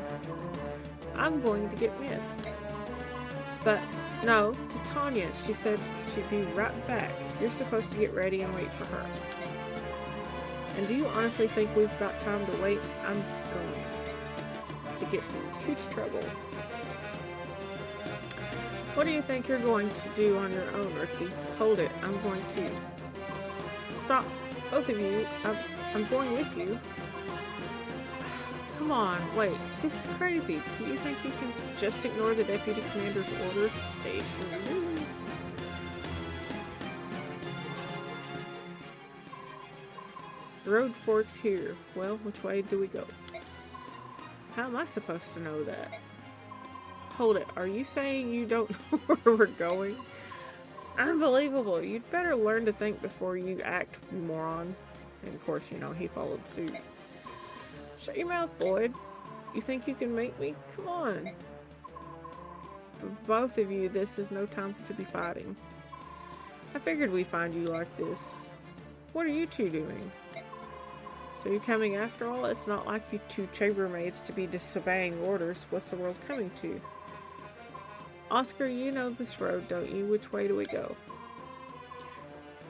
I'm going to get Mist. But, no, Titania. She said she'd be right back. You're supposed to get ready and wait for her. And do you honestly think we've got time to wait? I'm going to get in huge trouble. What do you think you're going to do on your own, Ricky? Hold it. I'm going to. Stop. Both of you. I'm going with you. Come on. Wait. This is crazy. Do you think you can just ignore the deputy commander's orders? They sure do. The road forks here. Well, which way do we go? How am I supposed to know that? Hold it. Are you saying you don't know where we're going? Unbelievable. You'd better learn to think before you act, moron. And of course, you know, he followed suit. Shut your mouth, Boyd. You think you can make me? Come on. For both of you, this is no time to be fighting. I figured we'd find you like this. What are you two doing? So you're coming after all? It's not like you two chambermaids to be disobeying orders. What's the world coming to? Oscar, you know this road, don't you? Which way do we go?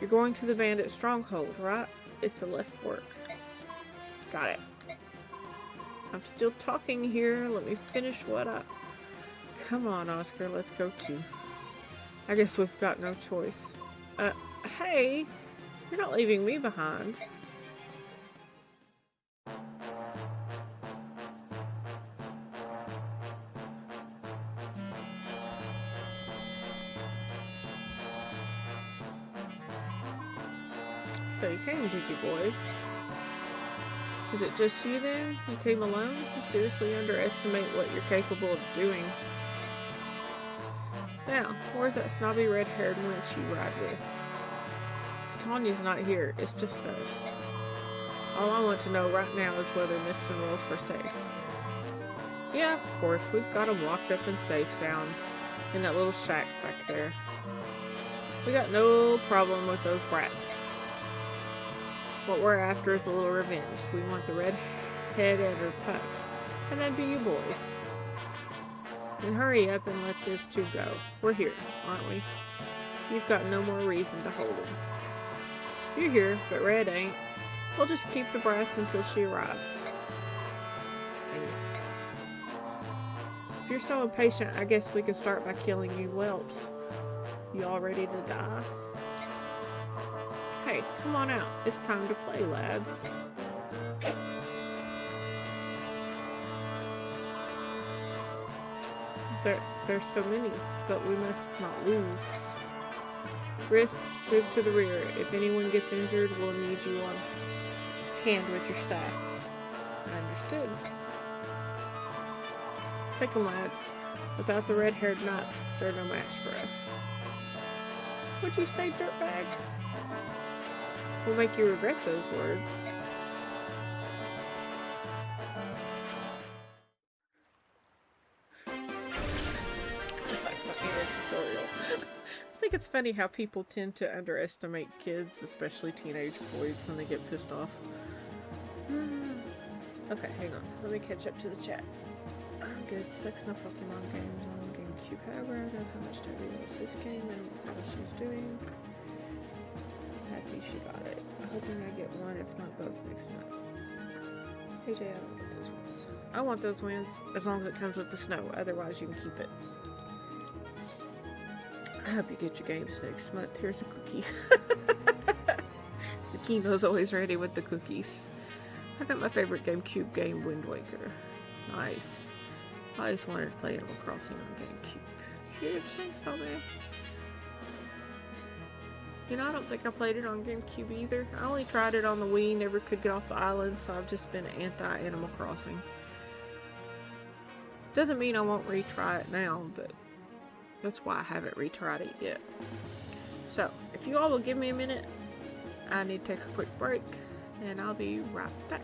You're going to the bandit stronghold, right? It's a left fork. Got it. I'm still talking here. Let me finish what I... Come on, Oscar. Let's go too. I guess we've got no choice. Hey! You're not leaving me behind. So you came, did you, boys? Is it just you then? You came alone? You seriously underestimate what you're capable of doing. Now, where's that snobby red-haired wench you ride with? Titania's not here. It's just us. All I want to know right now is whether Mist and Rolf are safe. Yeah, of course. We've got them locked up and safe sound in that little shack back there. We got no problem with those brats. What we're after is a little revenge. We want the redhead and her pups. And that'd be you boys. Then hurry up and let this two go. We're here, aren't we? You've got no more reason to hold them. You're here, but Red ain't. We'll just keep the brats until she arrives. Dang it. If you're so impatient, I guess we can start by killing you whelps. You all ready to die? Hey, come on out. It's time to play, lads. There's so many, but we must not lose. Riss, move to the rear. If anyone gets injured, we'll need you on hand with your staff. Understood. Take them, lads. Without the red-haired knight, they're no match for us. What'd you say, dirtbag? We'll make you regret those words. That's my inner tutorial. think it's funny how people tend to underestimate kids, especially teenage boys, when they get pissed off. Okay, hang on. Let me catch up to the chat. I'm good. Sex no Pokemon games on GameCube. However, I don't know how much time we lost this game and what she's doing. Happy she got it. Hoping I get one, if not both, next month. Hey Jay, I don't want those wins. I want those wins as long as it comes with the snow. Otherwise, you can keep it. I hope you get your games next month. Here's a cookie. Sakino's always ready with the cookies. I got my favorite GameCube game, Wind Waker. Nice. I always wanted to play Animal Crossing on GameCube. Huge thanks, all there. You know, I don't think I played it on GameCube either. I only tried it on the Wii, never could get off the island, so I've just been anti-Animal Crossing. Doesn't mean I won't retry it now, but that's why I haven't retried it yet. So, if you all will give me a minute, I need to take a quick break, and I'll be right back.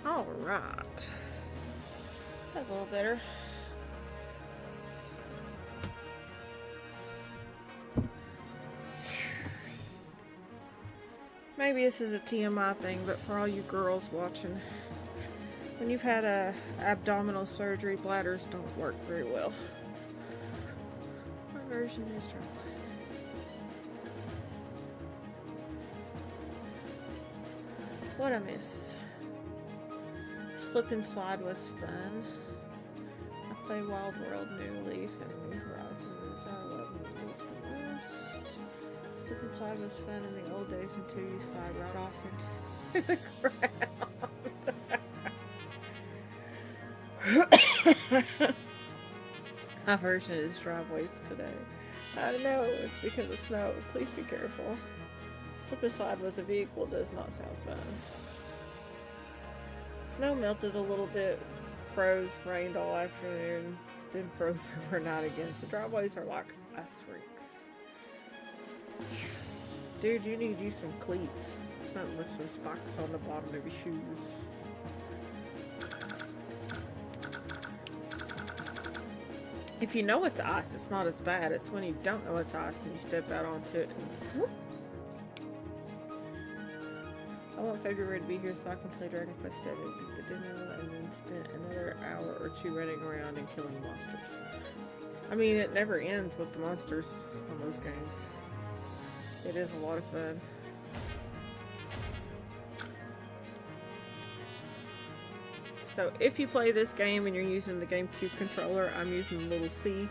Alright. That's a little better. Maybe this is a TMI thing, but for all you girls watching, when you've had a abdominal surgery, bladders don't work very well. What version is there? What I miss? Slip and Slide was fun. I play Wild World, New Leaf, and New Horizons. I love New Leaf the most. Slip and Slide was fun in the old days until you slide right off into the ground. My version is driveways today. I know, it's because of snow. Please be careful. Slip and Slide was a vehicle, does not sound fun. Snow melted a little bit, froze, rained all afternoon, then froze overnight again. So driveways are like ice rinks. Dude, you need you some cleats. Something with some spikes on the bottom of your shoes. If you know it's ice, it's not as bad. It's when you don't know it's ice and you step out onto it and whoop. I want February to be here so I can play Dragon Quest 7, beat the demo, and then spend another hour or two running around and killing monsters. I mean, it never ends with the monsters on those games. It is a lot of fun. So if you play this game and you're using the GameCube controller, I'm using the little C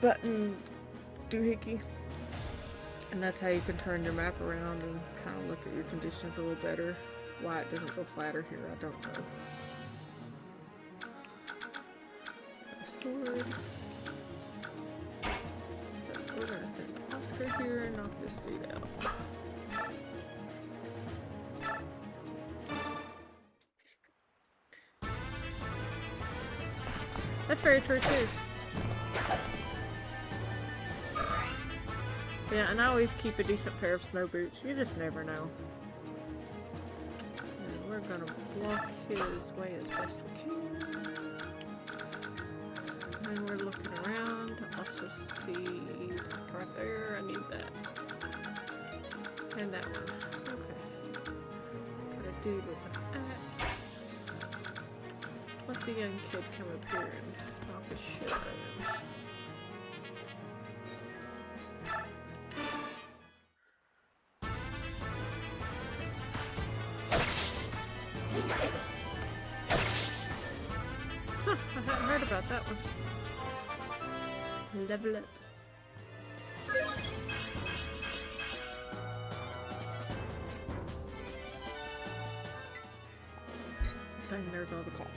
button doohickey. And that's how you can turn your map around and kind of look at your conditions a little better. Why it doesn't go flatter here, I don't know. Got a sword. So we're gonna send Oscar here and knock this dude out. That's very true too. Yeah, and I always keep a decent pair of snow boots. You just never know. And we're gonna block his way as best we can. And we're looking around. Also see right there. I need that. And that one. Okay. Got a dude with an axe. Let the young kid come up here and knock the shit out of him. Huh, I hadn't heard about that one. Level up. Dang, there's all the coffee.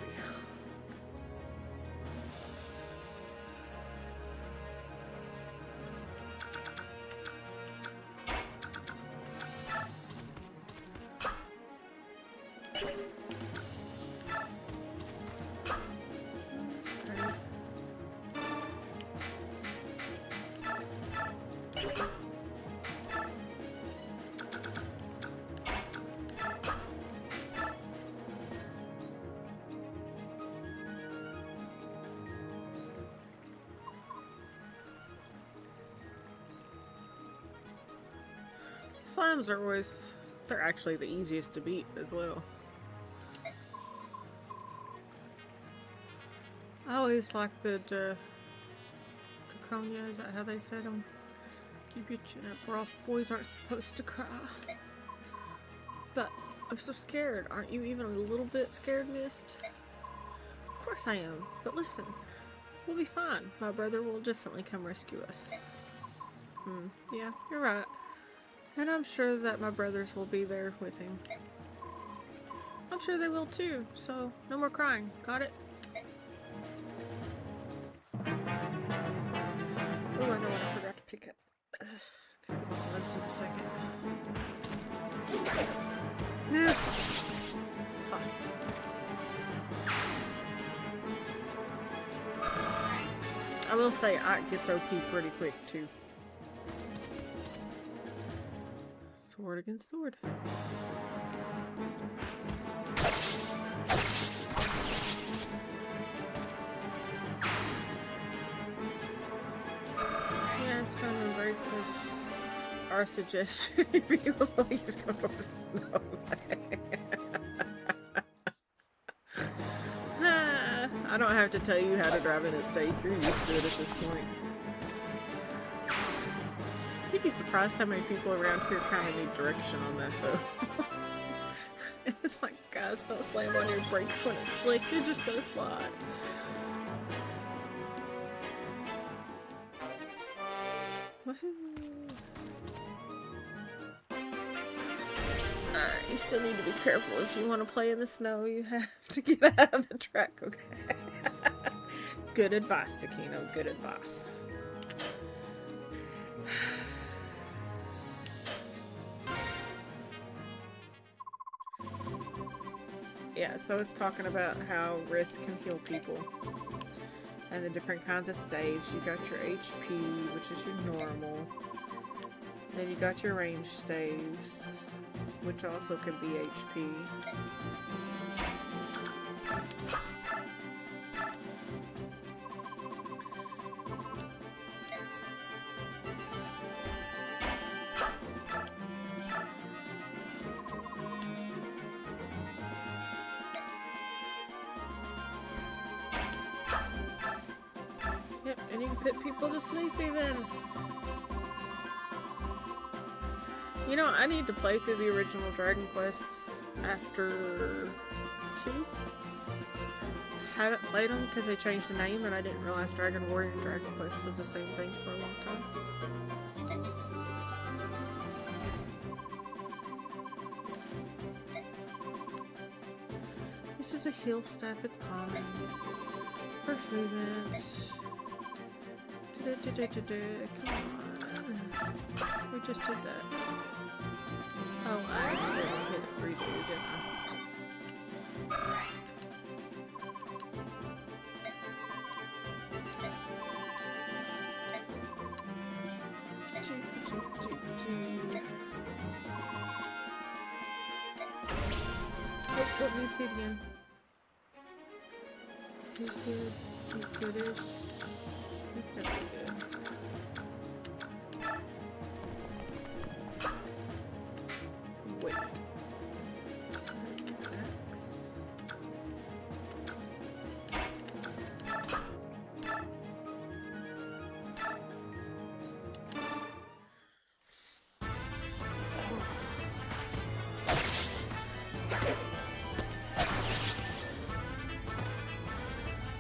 Slimes are always, they're actually the easiest to beat as well. I always like the Draconia, is that how they said them? Keep your chin up, rough boys aren't supposed to cry. But I'm so scared. Aren't you even a little bit scared, Mist? Of course I am, but listen, we'll be fine. My brother will definitely come rescue us. Yeah, you're right. And I'm sure that my brothers will be there with him. I'm sure they will too, so no more crying. Got it? Oh, I know what I forgot to pick up. Gonna be close in a second. Missed! Huh. I will say Ike gets OP pretty quick too. Sword against sword. Yeah, it's kind of breaks our suggestion. He feels like he's going to snow. I don't have to tell you how to drive in a state. You're used to it at this point. You'd be surprised how many people around here kind of need direction on that, though. It's like, guys, don't slam on your brakes when it's slick. You're just gonna slide. Woohoo! Alright, you still need to be careful. If you want to play in the snow, you have to get out of the track, okay? Good advice, Sakino. Good advice. Yeah, so it's talking about how risk can heal people. And the different kinds of staves. You got your HP, which is your normal. Then you got your range staves, which also can be HP. Yep, and you can put people to sleep even. You know, I need to play through the original Dragon Quest after 2. Haven't played them because they changed the name and I didn't realize Dragon Warrior and Dragon Quest was the same thing for a long time. This is a heal staff, it's common. First movement. Come on. We just did that. Oh, I accidentally hit redo, didn't I? Oh, let me see it again. He's good. He's goodish. He's definitely good. Wait. X.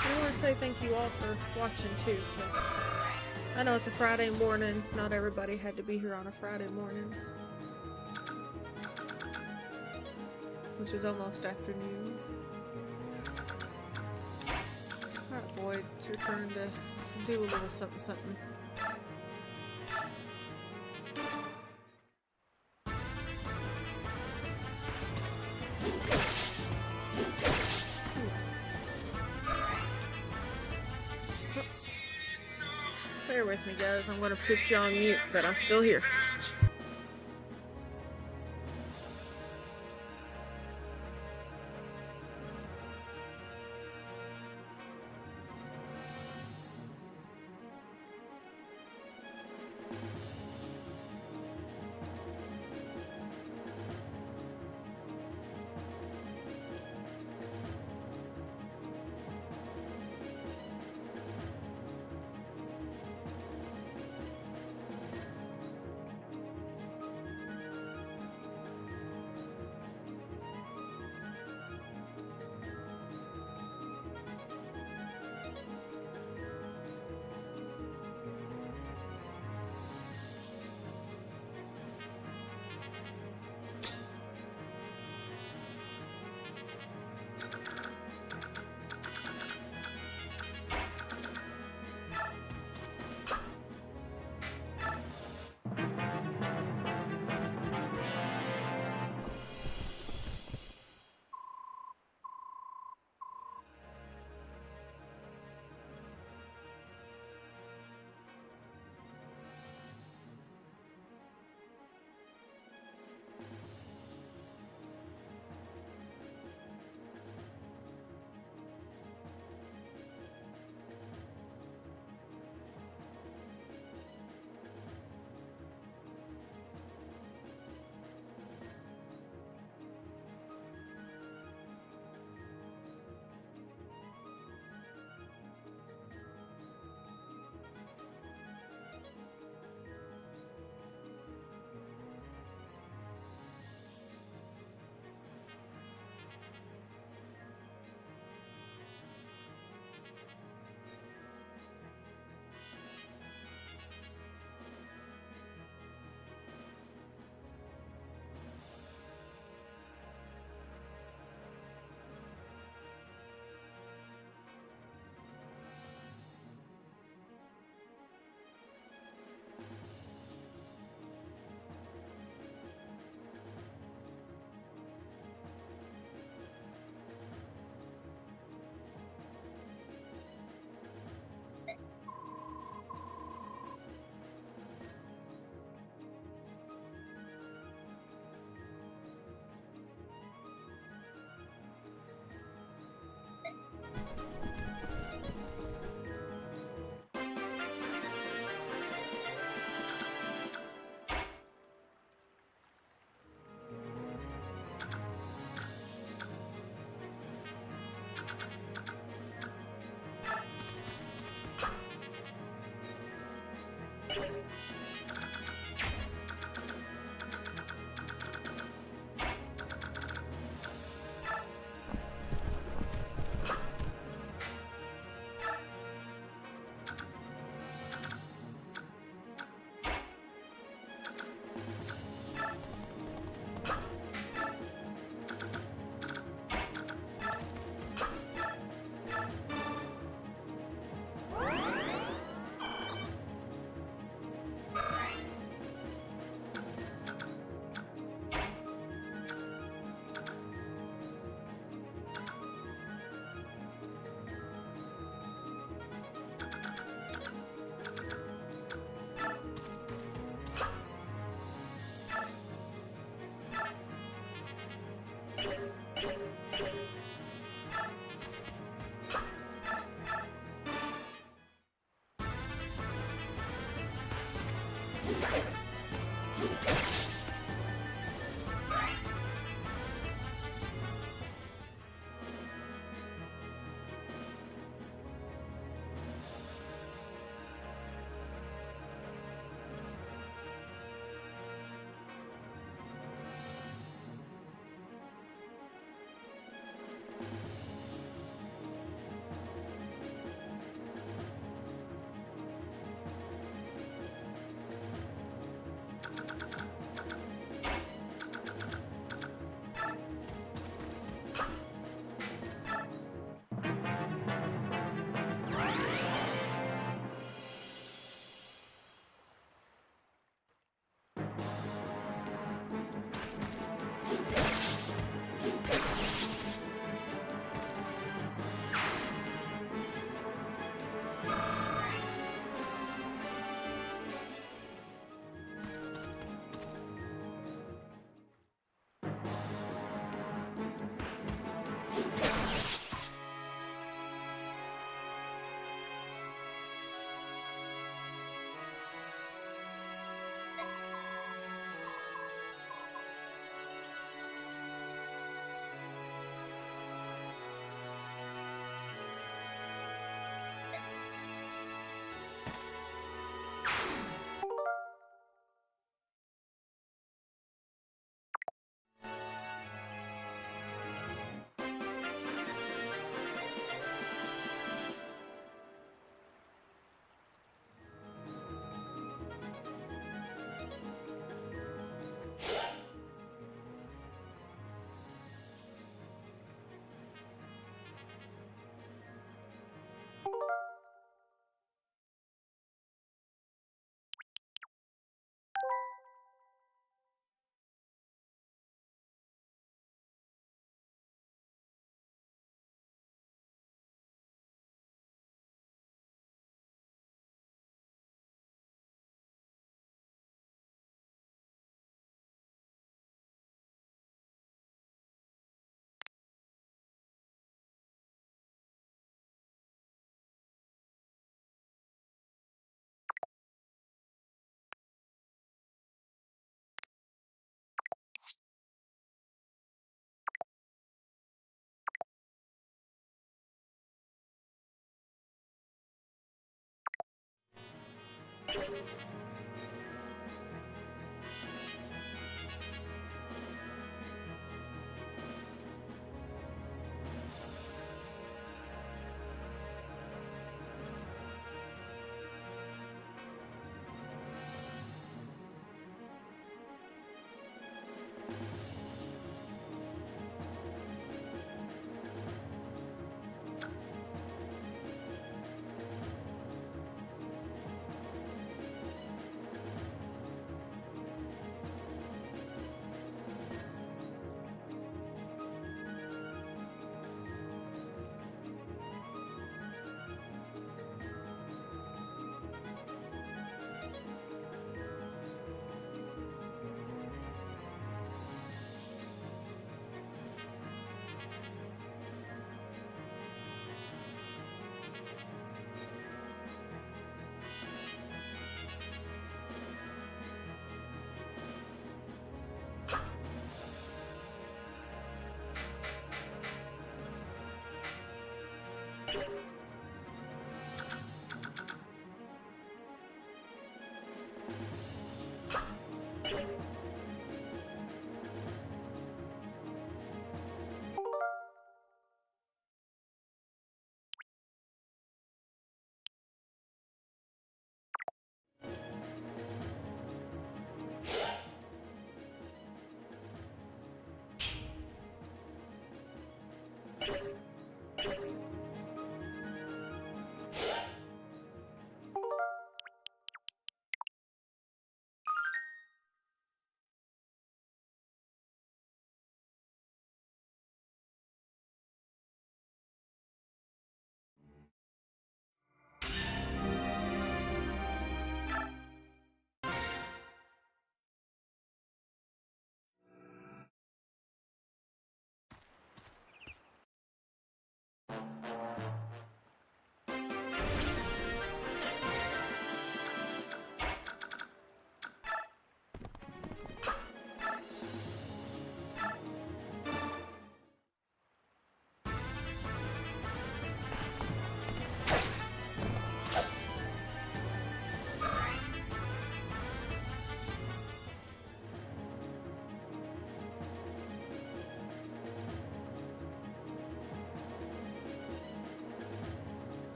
I want to say thank you all for watching too, because I know it's a Friday morning. Not everybody had to be here on a Friday morning, which is almost afternoon. Alright, Boyd, it's your turn to do a little something something. Bear with me, guys. I'm gonna put you on mute, but I'm still here.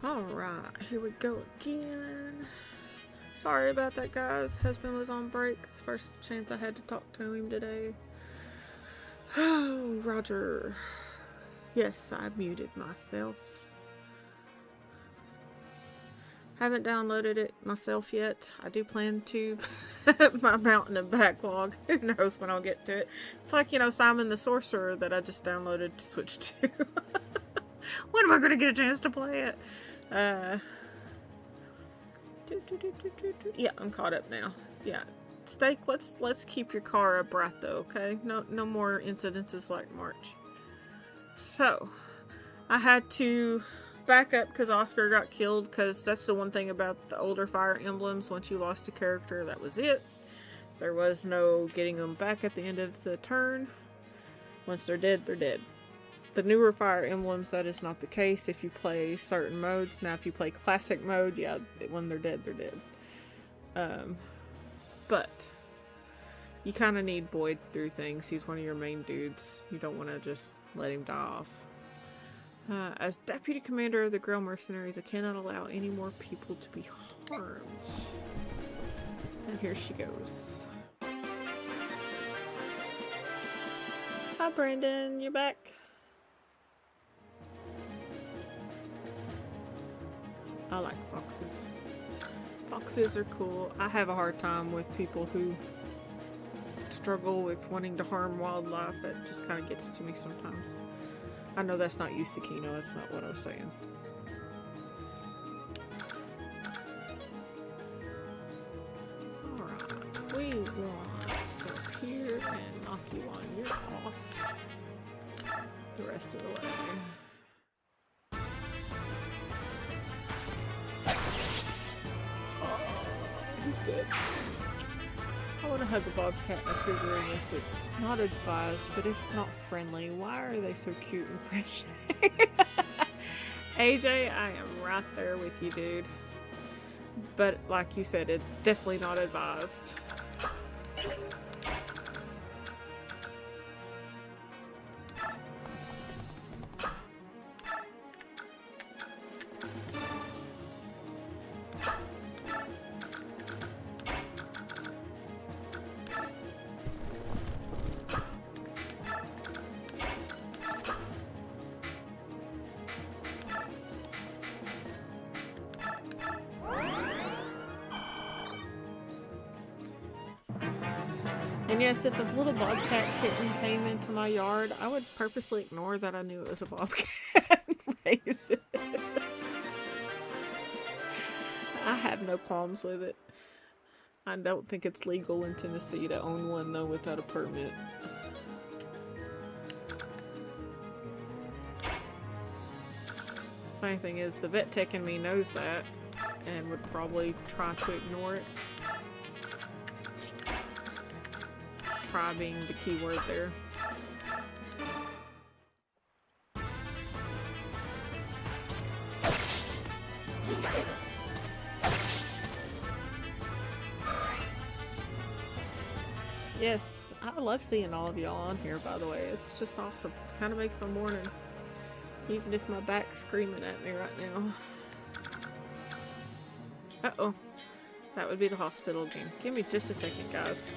Alright, here we go again. Sorry about that, guys. Husband was on break. It's the first chance I had to talk to him today. Oh, Roger. Yes, I muted myself. Haven't downloaded it myself yet. I do plan to. My mountain of backlog. Who knows when I'll get to it. It's like, you know, Simon the Sorcerer that I just downloaded to switch to. When am I going to get a chance to play it? Yeah, I'm caught up now. Yeah. Steak, let's keep your car a brat though, okay? No more incidences like March. So, I had to back up because Oscar got killed, because that's the one thing about the older Fire Emblems. Once you lost a character, that was it. There was no getting them back at the end of the turn. Once they're dead, they're dead. The newer Fire Emblems, that is not the case if you play certain modes. Now, if you play classic mode, yeah, when they're dead, they're dead. But you kind of need Boyd through things. He's one of your main dudes. You don't want to just let him die off. As Deputy Commander of the Grail Mercenaries, I cannot allow any more people to be harmed. And here she goes. Hi, Brandon. You back? I like foxes. Foxes are cool. I have a hard time with people who struggle with wanting to harm wildlife. It just kind of gets to me sometimes. I know that's not you, Sakino. That's not what I was saying. Alright, we want to go up here and knock you on your ass the rest of the way. He's dead. I want to hug a bobcat in a figure in this. It's not advised, but if not friendly, why are they so cute and fresh? AJ, I am right there with you, dude. But like you said, it's definitely not advised. And yes, if a little bobcat kitten came into my yard, I would purposely ignore that I knew it was a bobcat and raise it. I have no qualms with it. I don't think it's legal in Tennessee to own one, though, without a permit. Funny thing is, the vet tech in me knows that and would probably try to ignore it. Try being the key word there. Yes, I love seeing all of y'all on here, by the way. It's just awesome. Kind of makes my morning. Even if my back's screaming at me right now. Uh-oh. That would be the hospital again. Give me just a second, guys.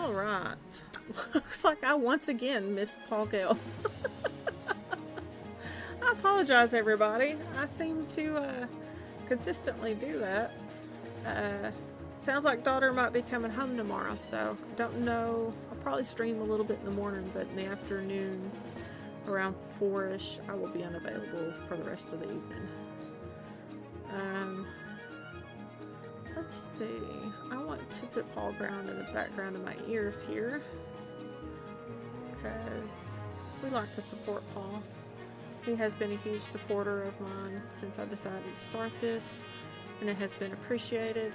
Alright. Looks like I once again missed Paul Gale. I apologize, everybody. I seem to consistently do that. Sounds like daughter might be coming home tomorrow, so I don't know. I'll probably stream a little bit in the morning, but in the afternoon, around 4-ish, I will be unavailable for the rest of the evening. Let's see. I want to put Paul Ground in the background of my ears here, because we like to support Paul. He has been a huge supporter of mine since I decided to start this, and it has been appreciated.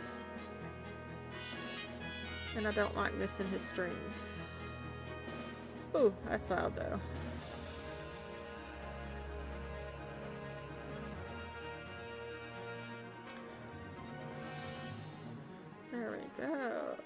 And I don't like missing his streams. Ooh, that's loud though. There we go.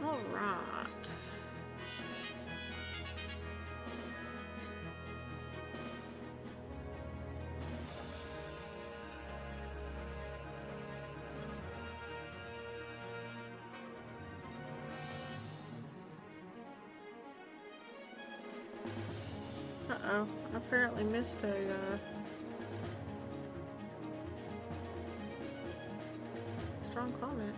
All right. Uh-oh, I apparently missed a, strong comment.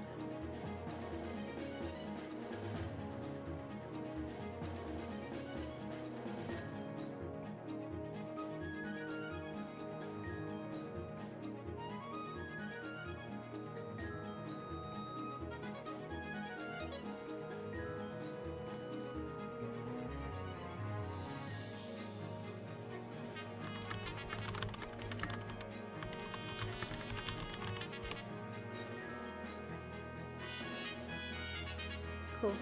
Cool.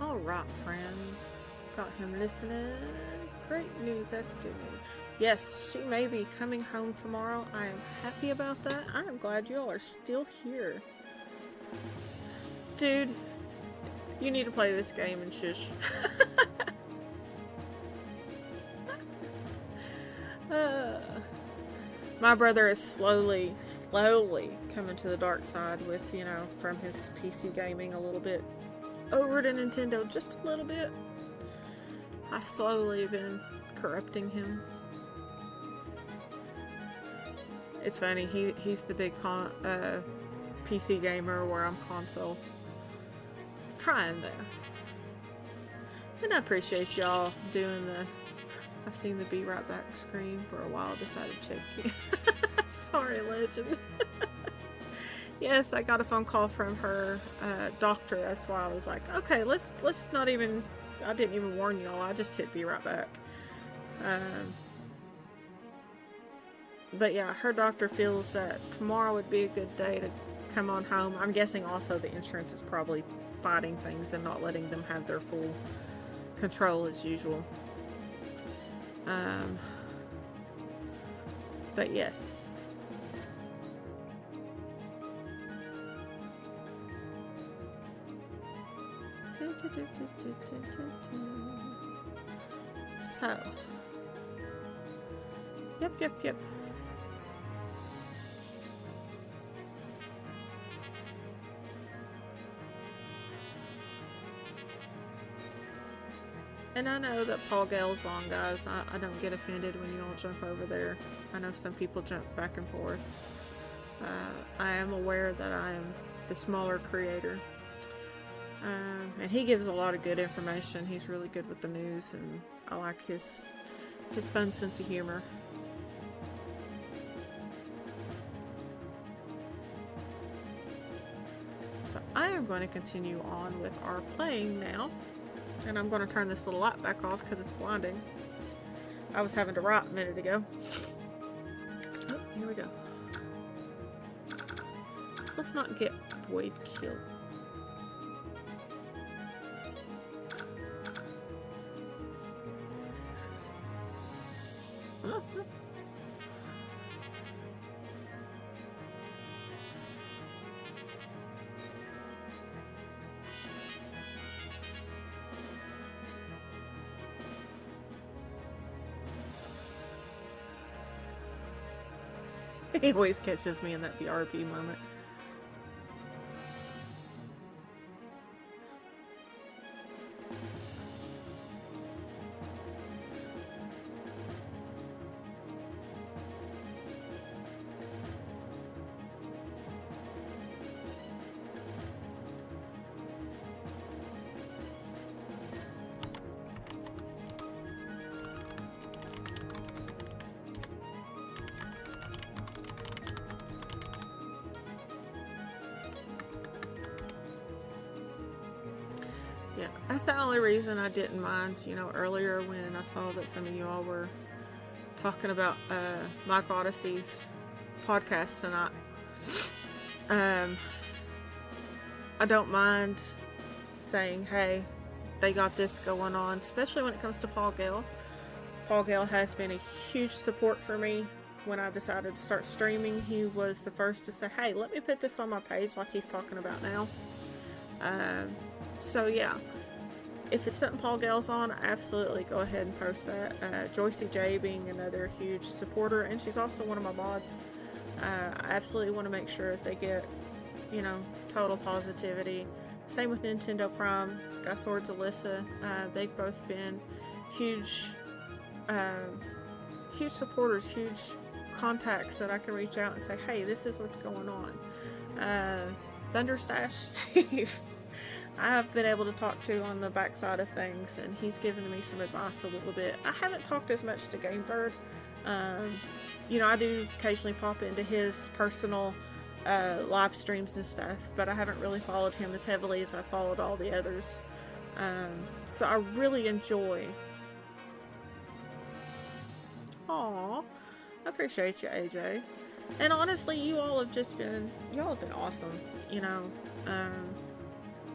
All right, friends. Got him listening. Great news. That's good news. Yes, she may be coming home tomorrow. I am happy about that. I am glad you all are still here. Dude, you need to play this game and shush. My brother is slowly coming to the dark side with, you know, from his PC gaming a little bit over to Nintendo just a little bit. I've slowly been corrupting him. It's funny, he's the big PC gamer where I'm console. Trying there. And I appreciate y'all doing the I've seen the Be Right Back screen for a while. Decided to check you. Sorry, Legend. Yes, I got a phone call from her doctor. That's why I was like, okay, let's not even. I didn't even warn y'all. I just hit Be Right Back. But yeah, her doctor feels that tomorrow would be a good day to come on home. I'm guessing also the insurance is probably fighting things and not letting them have their full control as usual. But yes. So. Yep. And I know that Paul Gale's on, guys. I don't get offended when you all jump over there. I know some people jump back and forth. I am aware that I am the smaller creator. And he gives a lot of good information. He's really good with the news, and I like his fun sense of humor. So I am going to continue on with our playing now. And I'm going to turn this little light back off because it's blinding. I was having to write a minute ago. Oh, here we go. So let's not get Boyd killed. He always catches me in that BRP moment. Yeah, that's the only reason I didn't mind, you know, earlier when I saw that some of you all were talking about Mike Odyssey's podcast tonight. I don't mind saying, hey, they got this going on, especially when it comes to Paul Gale. Paul Gale has been a huge support for me when I decided to start streaming. He was the first to say, hey, let me put this on my page like he's talking about now. So yeah, if it's something Paul Gale's on, absolutely go ahead and post that. Joycey J being another huge supporter, and she's also one of my mods. I absolutely want to make sure that they get, you know, total positivity. Same with Nintendo Prime, Sky Swords Alyssa. They've both been huge supporters, huge contacts that I can reach out and say, hey, this is what's going on. Thunderstash Steve, I've been able to talk to on the backside of things, and he's given me some advice a little bit. I haven't talked as much to Gamebird. You know, I do occasionally pop into his personal live streams and stuff, but I haven't really followed him as heavily as I followed all the others. So I really enjoy. Aw, I appreciate you, AJ. And honestly, you all have been awesome, you know.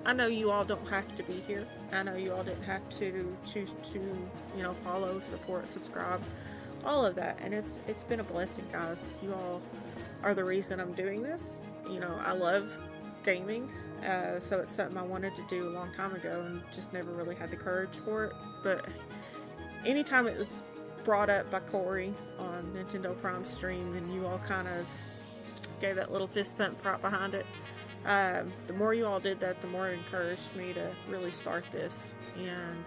I know you all don't have to be here. I know you all didn't have to choose to, you know, follow, support, subscribe, all of that. And it's been a blessing, guys. You all are the reason I'm doing this. You know, I love gaming, so it's something I wanted to do a long time ago and just never really had the courage for it. But anytime it was brought up by Corey on Nintendo Prime stream and you all kind of gave that little fist bump right behind it, the more you all did that, the more it encouraged me to really start this. And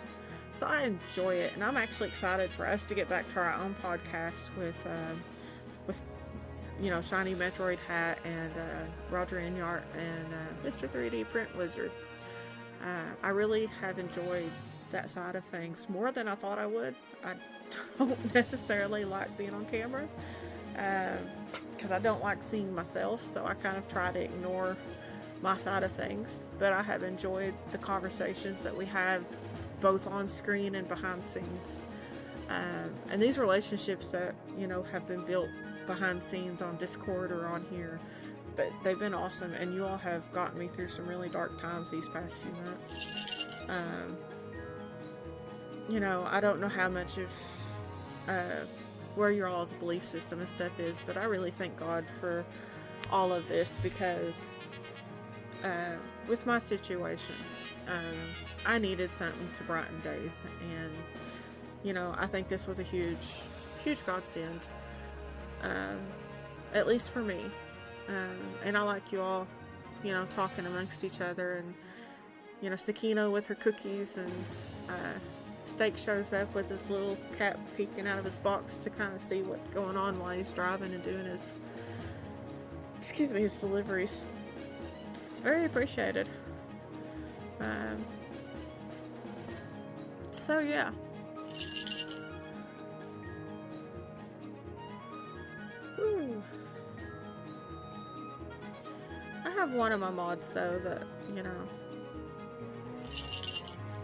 so I enjoy it, and I'm actually excited for us to get back to our own podcast with you know, Shiny Metroid Hat and Roger Inyart and Mr. 3D Print Wizard. I really have enjoyed that side of things more than I thought I would. I don't necessarily like being on camera because I don't like seeing myself, so I kind of try to ignore my side of things. But I have enjoyed the conversations that we have both on screen and behind scenes, and these relationships that, you know, have been built behind scenes on Discord or on here, but they've been awesome, and you all have gotten me through some really dark times these past few months. You know, I don't know how much of where your all's belief system and stuff is, but I really thank God for all of this, because with my situation, I needed something to brighten days, and you know, I think this was a huge godsend, at least for me. And I like you all, you know, talking amongst each other, and you know, Sakina with her cookies, and Steak shows up with his little cat peeking out of his box to kind of see what's going on while he's driving and doing his deliveries. It's very appreciated. So yeah. Woo. I have one of my mods though that, you know,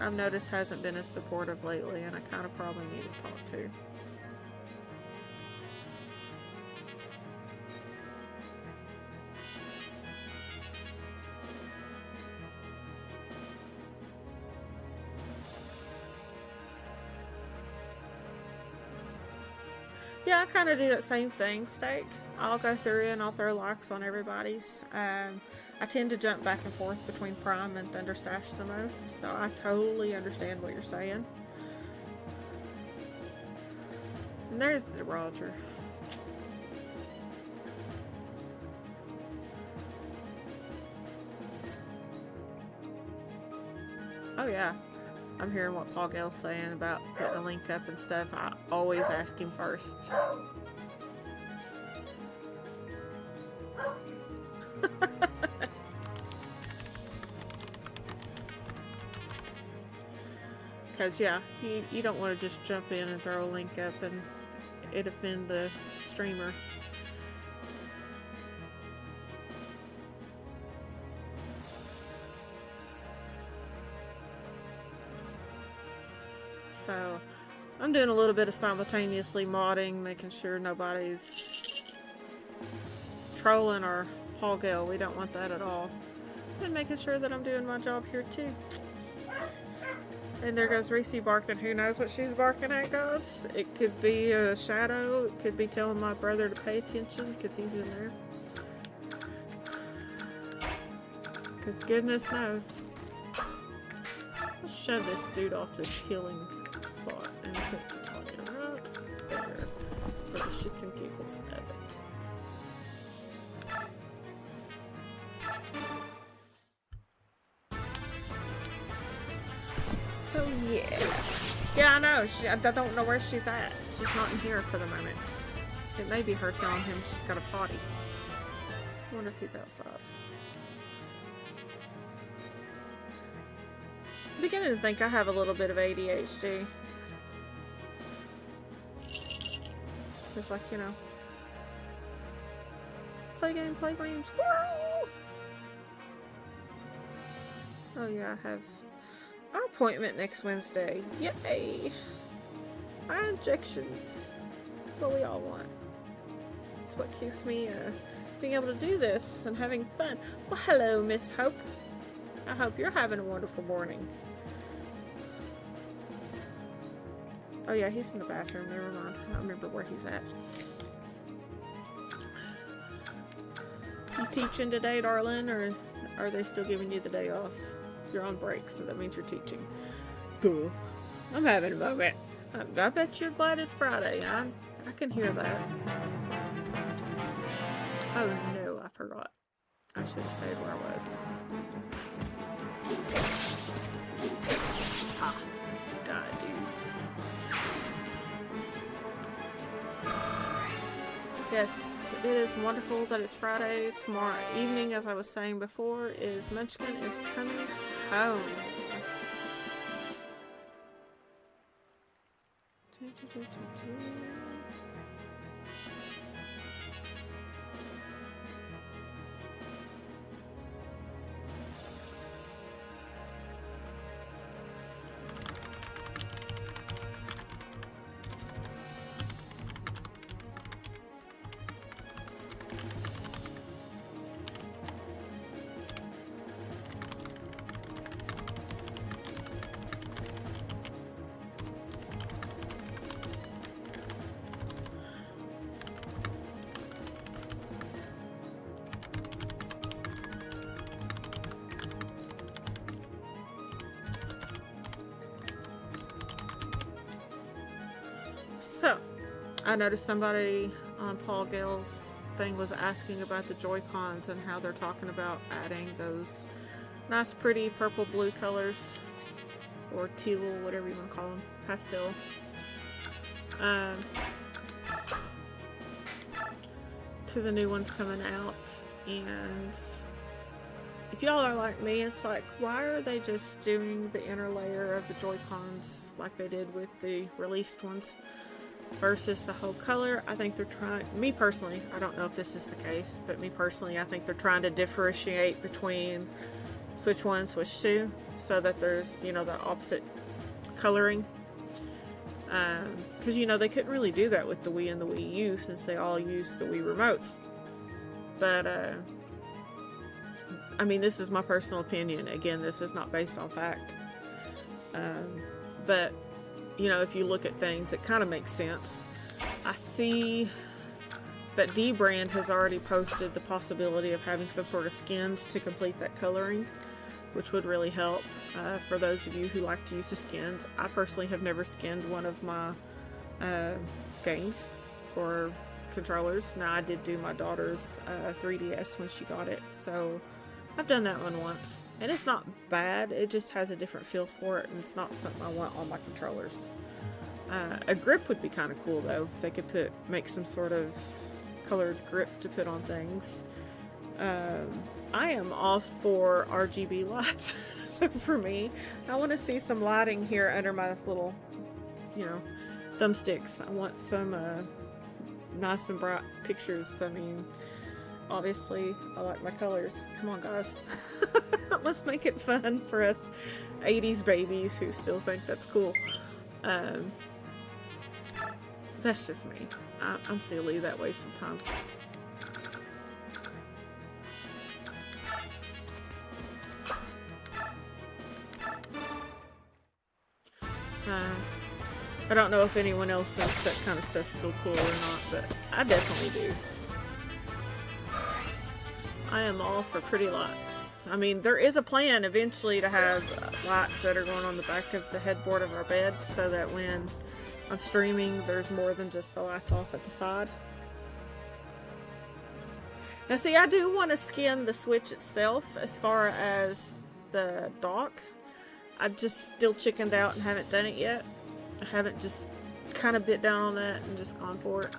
I've noticed hasn't been as supportive lately, and I kind of probably need to talk to. Yeah, I kind of do that same thing, Steak. I'll go through and I'll throw likes on everybody's. I tend to jump back and forth between Prime and Thunderstash the most, so I totally understand what you're saying. And there's the Roger. Oh yeah, I'm hearing what Paul Gale's saying about putting a link up and stuff. I always ask him first. Because, yeah, you don't want to just jump in and throw a link up and it offend the streamer. So, I'm doing a little bit of simultaneously modding, making sure nobody's trolling or Paul Gale. We don't want that at all. And making sure that I'm doing my job here too. And there goes Reese barking. Who knows what she's barking at, guys? It could be a shadow. It could be telling my brother to pay attention because he's in there. Because goodness knows. Let's shove this dude off this healing spot and put Titania right there for the shits and giggles of it. So yeah, I know. I don't know where she's at. She's not in here for the moment. It may be her telling him she's got a potty. I wonder if he's outside. I'm beginning to think I have a little bit of ADHD. It's like, you know, play game, squirrel! Oh yeah, I have an appointment next Wednesday. Yay! Eye injections. That's what we all want. That's what keeps me being able to do this and having fun. Well, hello, Miss Hope. I hope you're having a wonderful morning. Oh yeah, he's in the bathroom. Never mind. I don't remember where he's at. You teaching today, darling, or are they still giving you the day off? You're on break, so that means you're teaching. Cool. I'm having a moment. I bet you're glad it's Friday. I can hear that. Oh no, I forgot. I should have stayed where I was. Ah, die, dude. Yes, it is wonderful that it's Friday. Tomorrow evening, as I was saying before, is Munchkin is coming home. So, I noticed somebody on Paul Gale's thing was asking about the Joy-Cons and how they're talking about adding those nice pretty purple blue colors, or teal, whatever you want to call them, pastel. To the new ones coming out, and if y'all are like me, it's like, why are they just doing the inner layer of the Joy-Cons like they did with the released ones versus the whole color? I think they're trying, me personally, I don't know if this is the case, but me personally, I think they're trying to differentiate between Switch 1 and Switch 2 so that there's, you know, the opposite coloring. Because, you know, they couldn't really do that with the Wii and the Wii U since they all use the Wii remotes. But, I mean, this is my personal opinion. Again, this is not based on fact. But, you know, if you look at things, it kind of makes sense. I see that D-Brand has already posted the possibility of having some sort of skins to complete that coloring, which would really help for those of you who like to use the skins. I personally have never skinned one of my games or controllers. Now, I did do my daughter's 3DS when she got it, so I've done that one once, and it's not bad. It just has a different feel for it, and it's not something I want on my controllers. A grip would be kind of cool though, if they could make some sort of colored grip to put on things. I am all for RGB lights. So for me, I want to see some lighting here under my little, you know, thumbsticks. I want some nice and bright pictures. I mean, obviously, I like my colors. Come on, guys. Let's make it fun for us 80s babies who still think that's cool. That's just me. I'm silly that way sometimes. I don't know if anyone else thinks that kind of stuff's still cool or not, but I definitely do. I am all for pretty lights. I mean, there is a plan eventually to have lights that are going on the back of the headboard of our bed so that when I'm streaming, there's more than just the lights off at the side. Now see, I do want to skin the Switch itself as far as the dock. I've just still chickened out and haven't done it yet. I haven't just kind of bit down on that and just gone for it.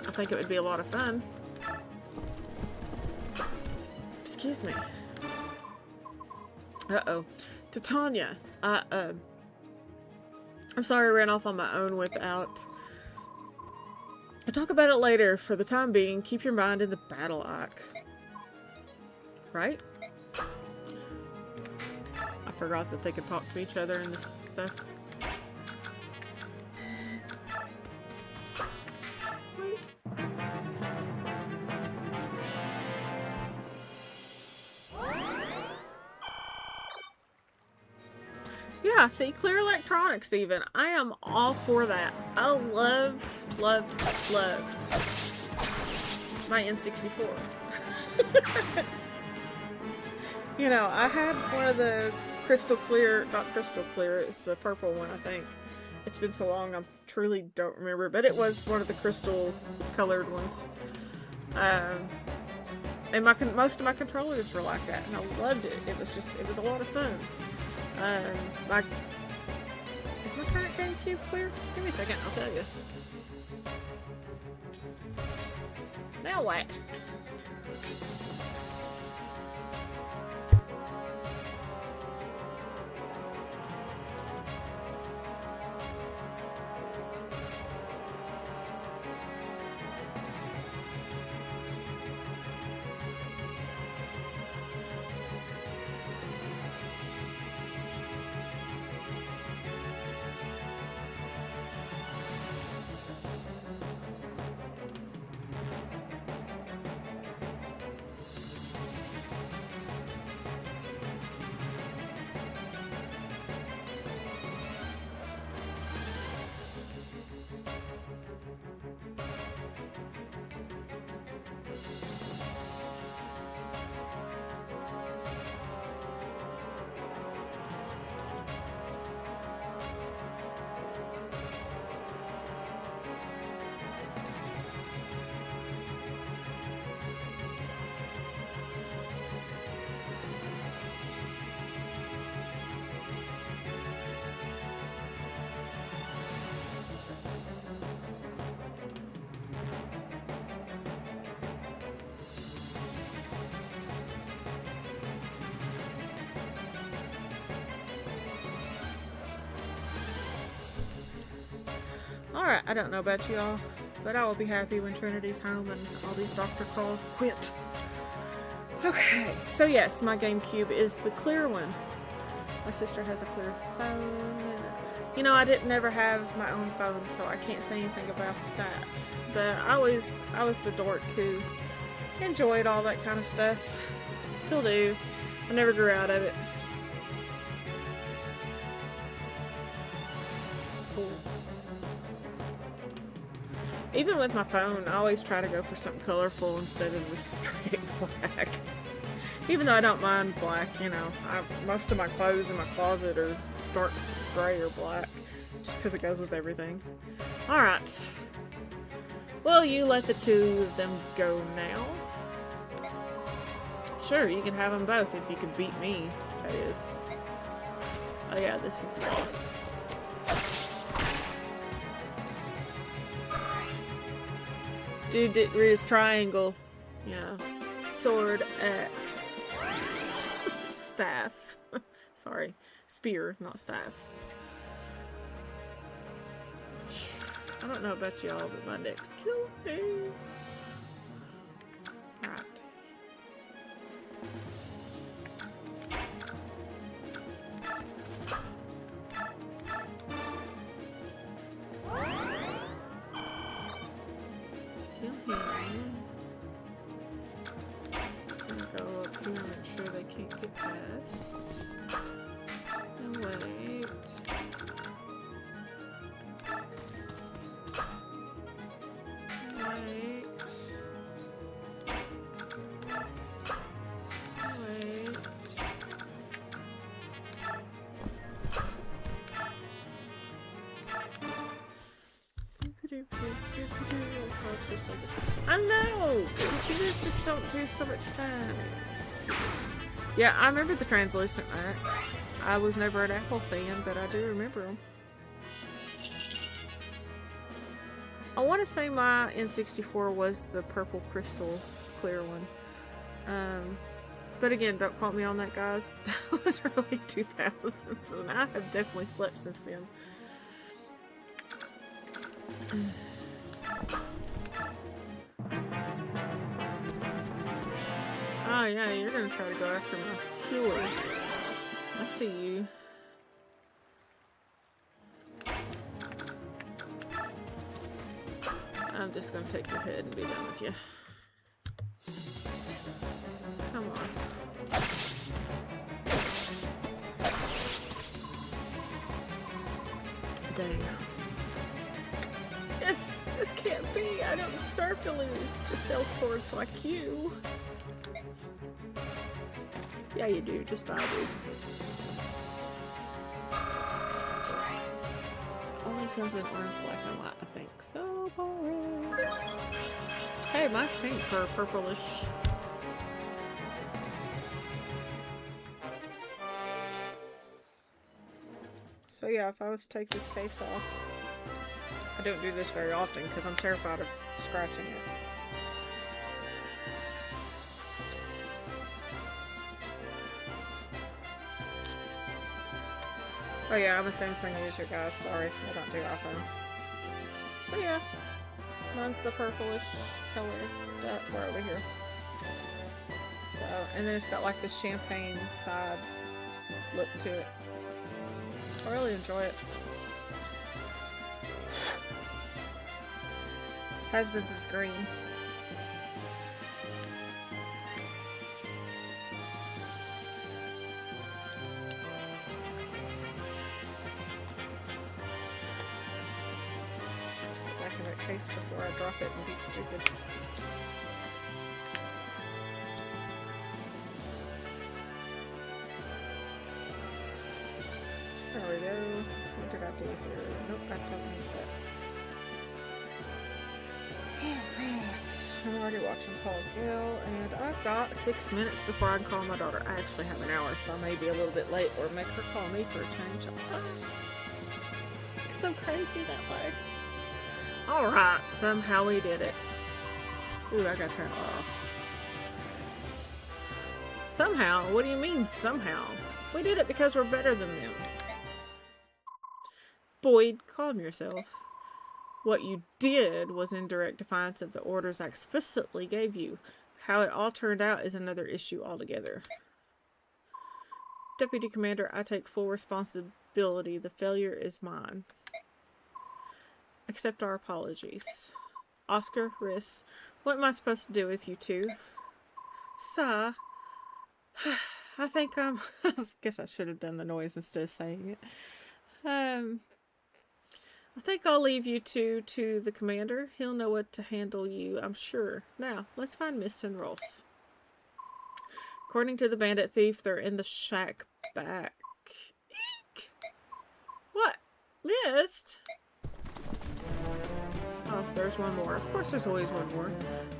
I think it would be a lot of fun. Excuse me. Uh-oh. To Tanya, I'm sorry I ran off on my own without... I'll talk about it later. For the time being, keep your mind in the battle arc. Right? I forgot that they could talk to each other and this stuff. Wait. Yeah, see, clear electronics even. I am all for that. I loved my N64. You know, I had one of the crystal clear, not crystal clear, it's the purple one, I think. It's been so long, I truly don't remember, but it was one of the crystal colored ones. And most of my controllers were like that, and I loved it. It was a lot of fun. Is my current GameCube clear? Give me a second, I'll tell you. Now what? Alright, I don't know about y'all, but I will be happy when Trinity's home and all these doctor calls quit. Okay, so yes, my GameCube is the clear one. My sister has a clear phone. You know, I didn't ever have my own phone, so I can't say anything about that. But I was the dork who enjoyed all that kind of stuff. Still do. I never grew out of it. Cool. Even with my phone, I always try to go for something colorful instead of the straight black. Even though I don't mind black, you know. Most of my clothes in my closet are dark gray or black. Just because it goes with everything. Alright. Well, you let the two of them go now. Sure, you can have them both if you can beat me, that is. Oh yeah, this is the boss. Dude didn't read his triangle. Yeah. Sword, axe. Staff. Sorry. Spear, not staff. I don't know about y'all, but my next kill me. Right. Kill him. Gonna go up here and make sure they can't get past. And wait. I know! Computers just don't do so much fun. Yeah, I remember the translucent axe. I was never an Apple fan, but I do remember them. I want to say my N64 was the purple crystal clear one. But again, don't quote me on that, guys. That was early 2000s, and I have definitely slept since then. Oh yeah, you're gonna try to go after my cure. I see you. I'm just gonna take your head and be done with you. Come on. Dang. This can't be. I don't deserve to lose to sell swords like you. Yeah, you do. Just die, dude. Only comes in orange, black, and white, I think. So boring. Hey, mine's pink for purplish. So yeah, if I was to take this case off, I don't do this very often because I'm terrified of scratching it. Oh yeah, I'm a Samsung user, guys. Sorry, I don't do iPhone. So yeah, mine's the purplish color that we're over here. So, and then it's got like this champagne side look to it. I really enjoy it. Husband's is green. Get back in that case before I drop it and be stupid. There we go. What did I do here? Nope, I don't need that. Alright, I'm already watching Paul Gill, and I've got 6 minutes before I can call my daughter. I actually have an hour, so I may be a little bit late, or make her call me for a change. It's so crazy that way. Alright, somehow we did it. Ooh, I gotta turn it off. Somehow? What do you mean, somehow? We did it because we're better than them. Boyd, calm yourself. What you did was in direct defiance of the orders I explicitly gave you. How it all turned out is another issue altogether. Deputy Commander, I take full responsibility. The failure is mine. Accept our apologies. Oscar, Riss, what am I supposed to do with you two? Sigh. I think I guess I should have done the noise instead of saying it. I think I'll leave you two to the commander. He'll know what to handle you, I'm sure. Now, let's find Mist and Rolf. According to the bandit thief, they're in the shack back. Eek! What? Mist? Oh, there's one more. Of course there's always one more.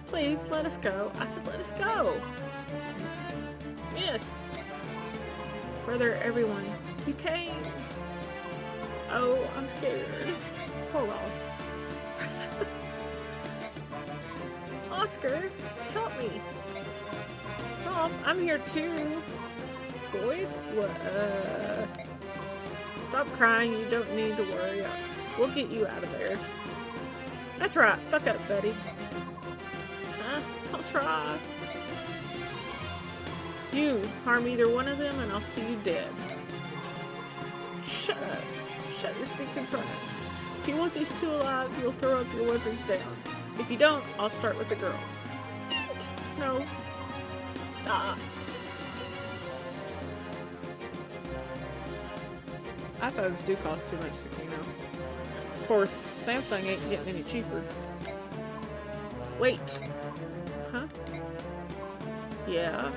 Please, let us go. I said let us go. Mist. Brother, everyone. You came. Oh, I'm scared. Poor Rolf. Oscar, help me. Rolf, I'm here too. Boyd? What? Stop crying. You don't need to worry. We'll get you out of there. That's right. Buck up, buddy. I'll try. You harm either one of them and I'll see you dead. Shut up. Shut your stinking trap. If you want these two alive, you'll throw up your weapons down. If you don't, I'll start with the girl. No. Stop. iPhones do cost too much, Sakino. Of course, Samsung ain't getting any cheaper. Wait. Huh? Yeah.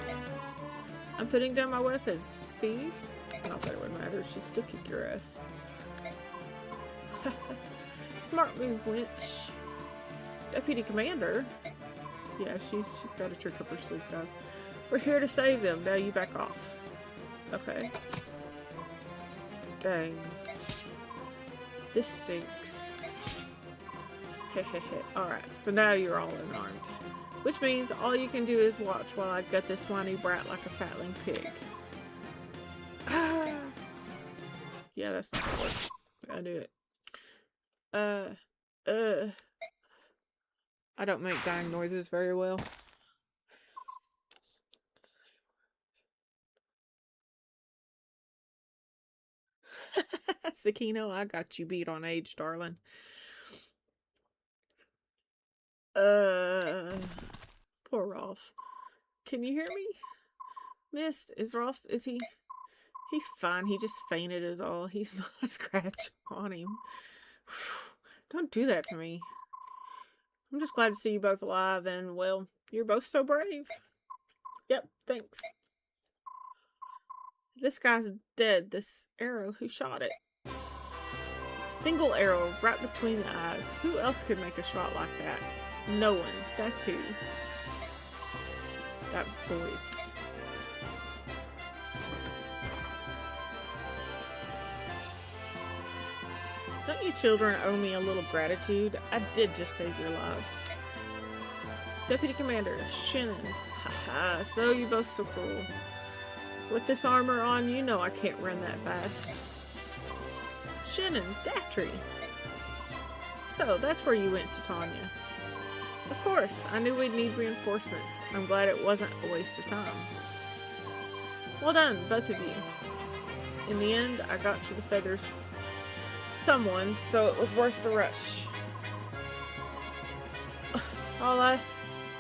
I'm putting down my weapons. See? Not that it would matter. She'd still kick your ass. Smart move, Winch. Deputy Commander? Yeah, she's got a trick up her sleeve, guys. We're here to save them. Now you back off. Okay. Dang. This stinks. Hehehe. Alright, so now you're all in arms. Which means all you can do is watch while I gut this whiny brat like a fatling pig. Ah. Yeah, that's not gonna work. I knew it. I don't make dying noises very well. Sakino, I got you beat on age, darling. Poor Rolf. Can you hear me? Mist, is Rolf, is he? He's fine, he just fainted is all. He's not a scratch on him. Don't do that to me. I'm just glad to see you both alive and, well, you're both so brave. Yep, thanks. This guy's dead. This arrow, who shot it? Single arrow right between the eyes. Who else could make a shot like that? No one. That's who. That voice. Don't you children owe me a little gratitude? I did just save your lives. Deputy Commander, Shannon. Haha, so you both so cool. With this armor on, you know I can't run that fast. Shannon, Daftry. So, that's where you went to Tanya. Of course, I knew we'd need reinforcements. I'm glad it wasn't a waste of time. Well done, both of you. In the end, I got to the feathers someone, so it was worth the rush. All I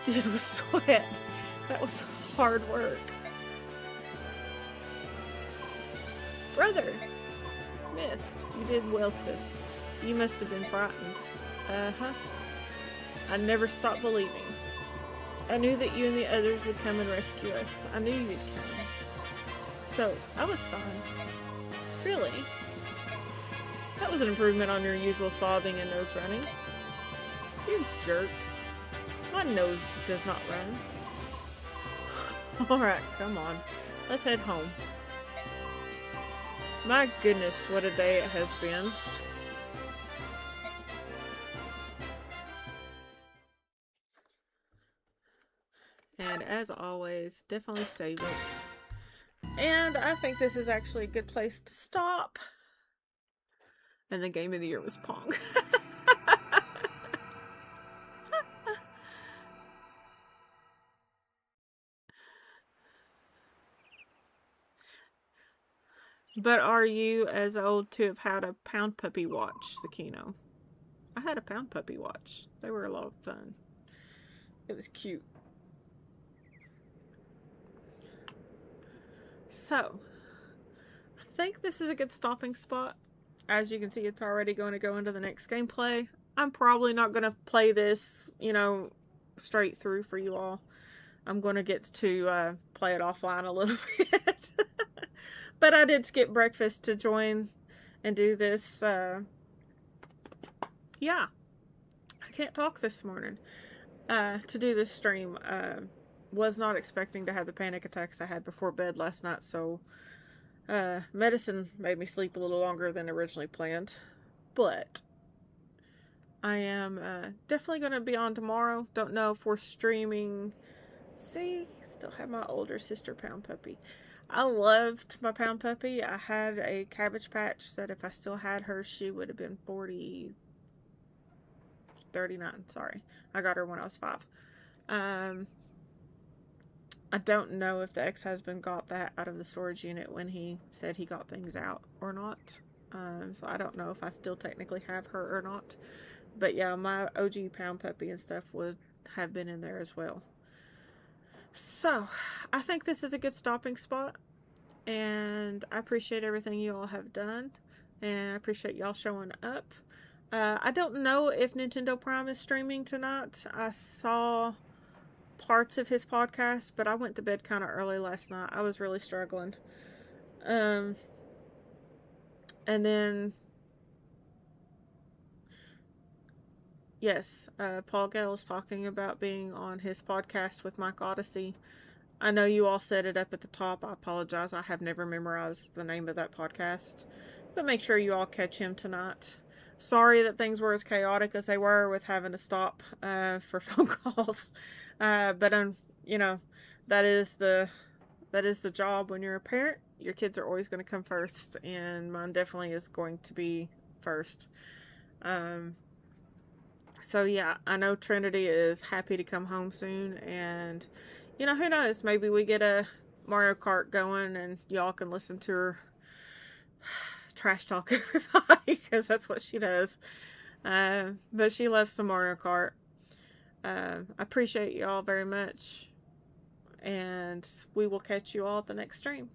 did was sweat. That was hard work. Brother! Mist, you did well, sis. You must have been frightened. Uh-huh. I never stopped believing. I knew that you and the others would come and rescue us. I knew you'd come. So, I was fine. Really? That was an improvement on your usual sobbing and nose running. You jerk. My nose does not run. Alright, come on. Let's head home. My goodness, what a day it has been. And as always, definitely save it. And I think this is actually a good place to stop. And the game of the year was Pong. But are you as old to have had a pound puppy watch, Sakino? I had a pound puppy watch. They were a lot of fun. It was cute. So, I think this is a good stopping spot. as you can see, it's already going to go into the next gameplay. I'm probably not going to play this, straight through for you all. I'm going to get to play it offline a little bit. But I did skip breakfast to join and do this. Yeah, I can't talk this morning. To do this stream. Was not expecting to have the panic attacks I had before bed last night, so medicine made me sleep a little longer than originally planned. But I am definitely going to be on tomorrow. Don't know if we're streaming. See, still have my older sister Pound Puppy. I loved my Pound Puppy. I had a Cabbage Patch that if I still had her, she would have been 39. Sorry. I got her when I was 5. I don't know if the ex-husband got that out of the storage unit when he said he got things out or not. So I don't know if I still technically have her or not. But yeah, my OG Pound Puppy and stuff would have been in there as well. So I think this is a good stopping spot. And I appreciate everything you all have done. And I appreciate y'all showing up. I don't know if Nintendo Prime is streaming tonight. I saw parts of his podcast, but I went to bed kind of early last night. I was really struggling. And then, yes, Paul Gale is talking about being on his podcast with Mike Odyssey. I know you all set it up at the top. I apologize. I have never memorized the name of that podcast. But make sure you all catch him tonight. Sorry that things were as chaotic as they were with having to stop for phone calls. But that is the job when you're a parent. Your kids are always going to come first, and mine definitely is going to be first. So yeah, I know Trinity is happy to come home soon, and who knows, maybe we get a Mario Kart going and y'all can listen to her trash talk everybody, because that's what she does. But she loves some Mario Kart. I appreciate you all very much, and we will catch you all at the next stream.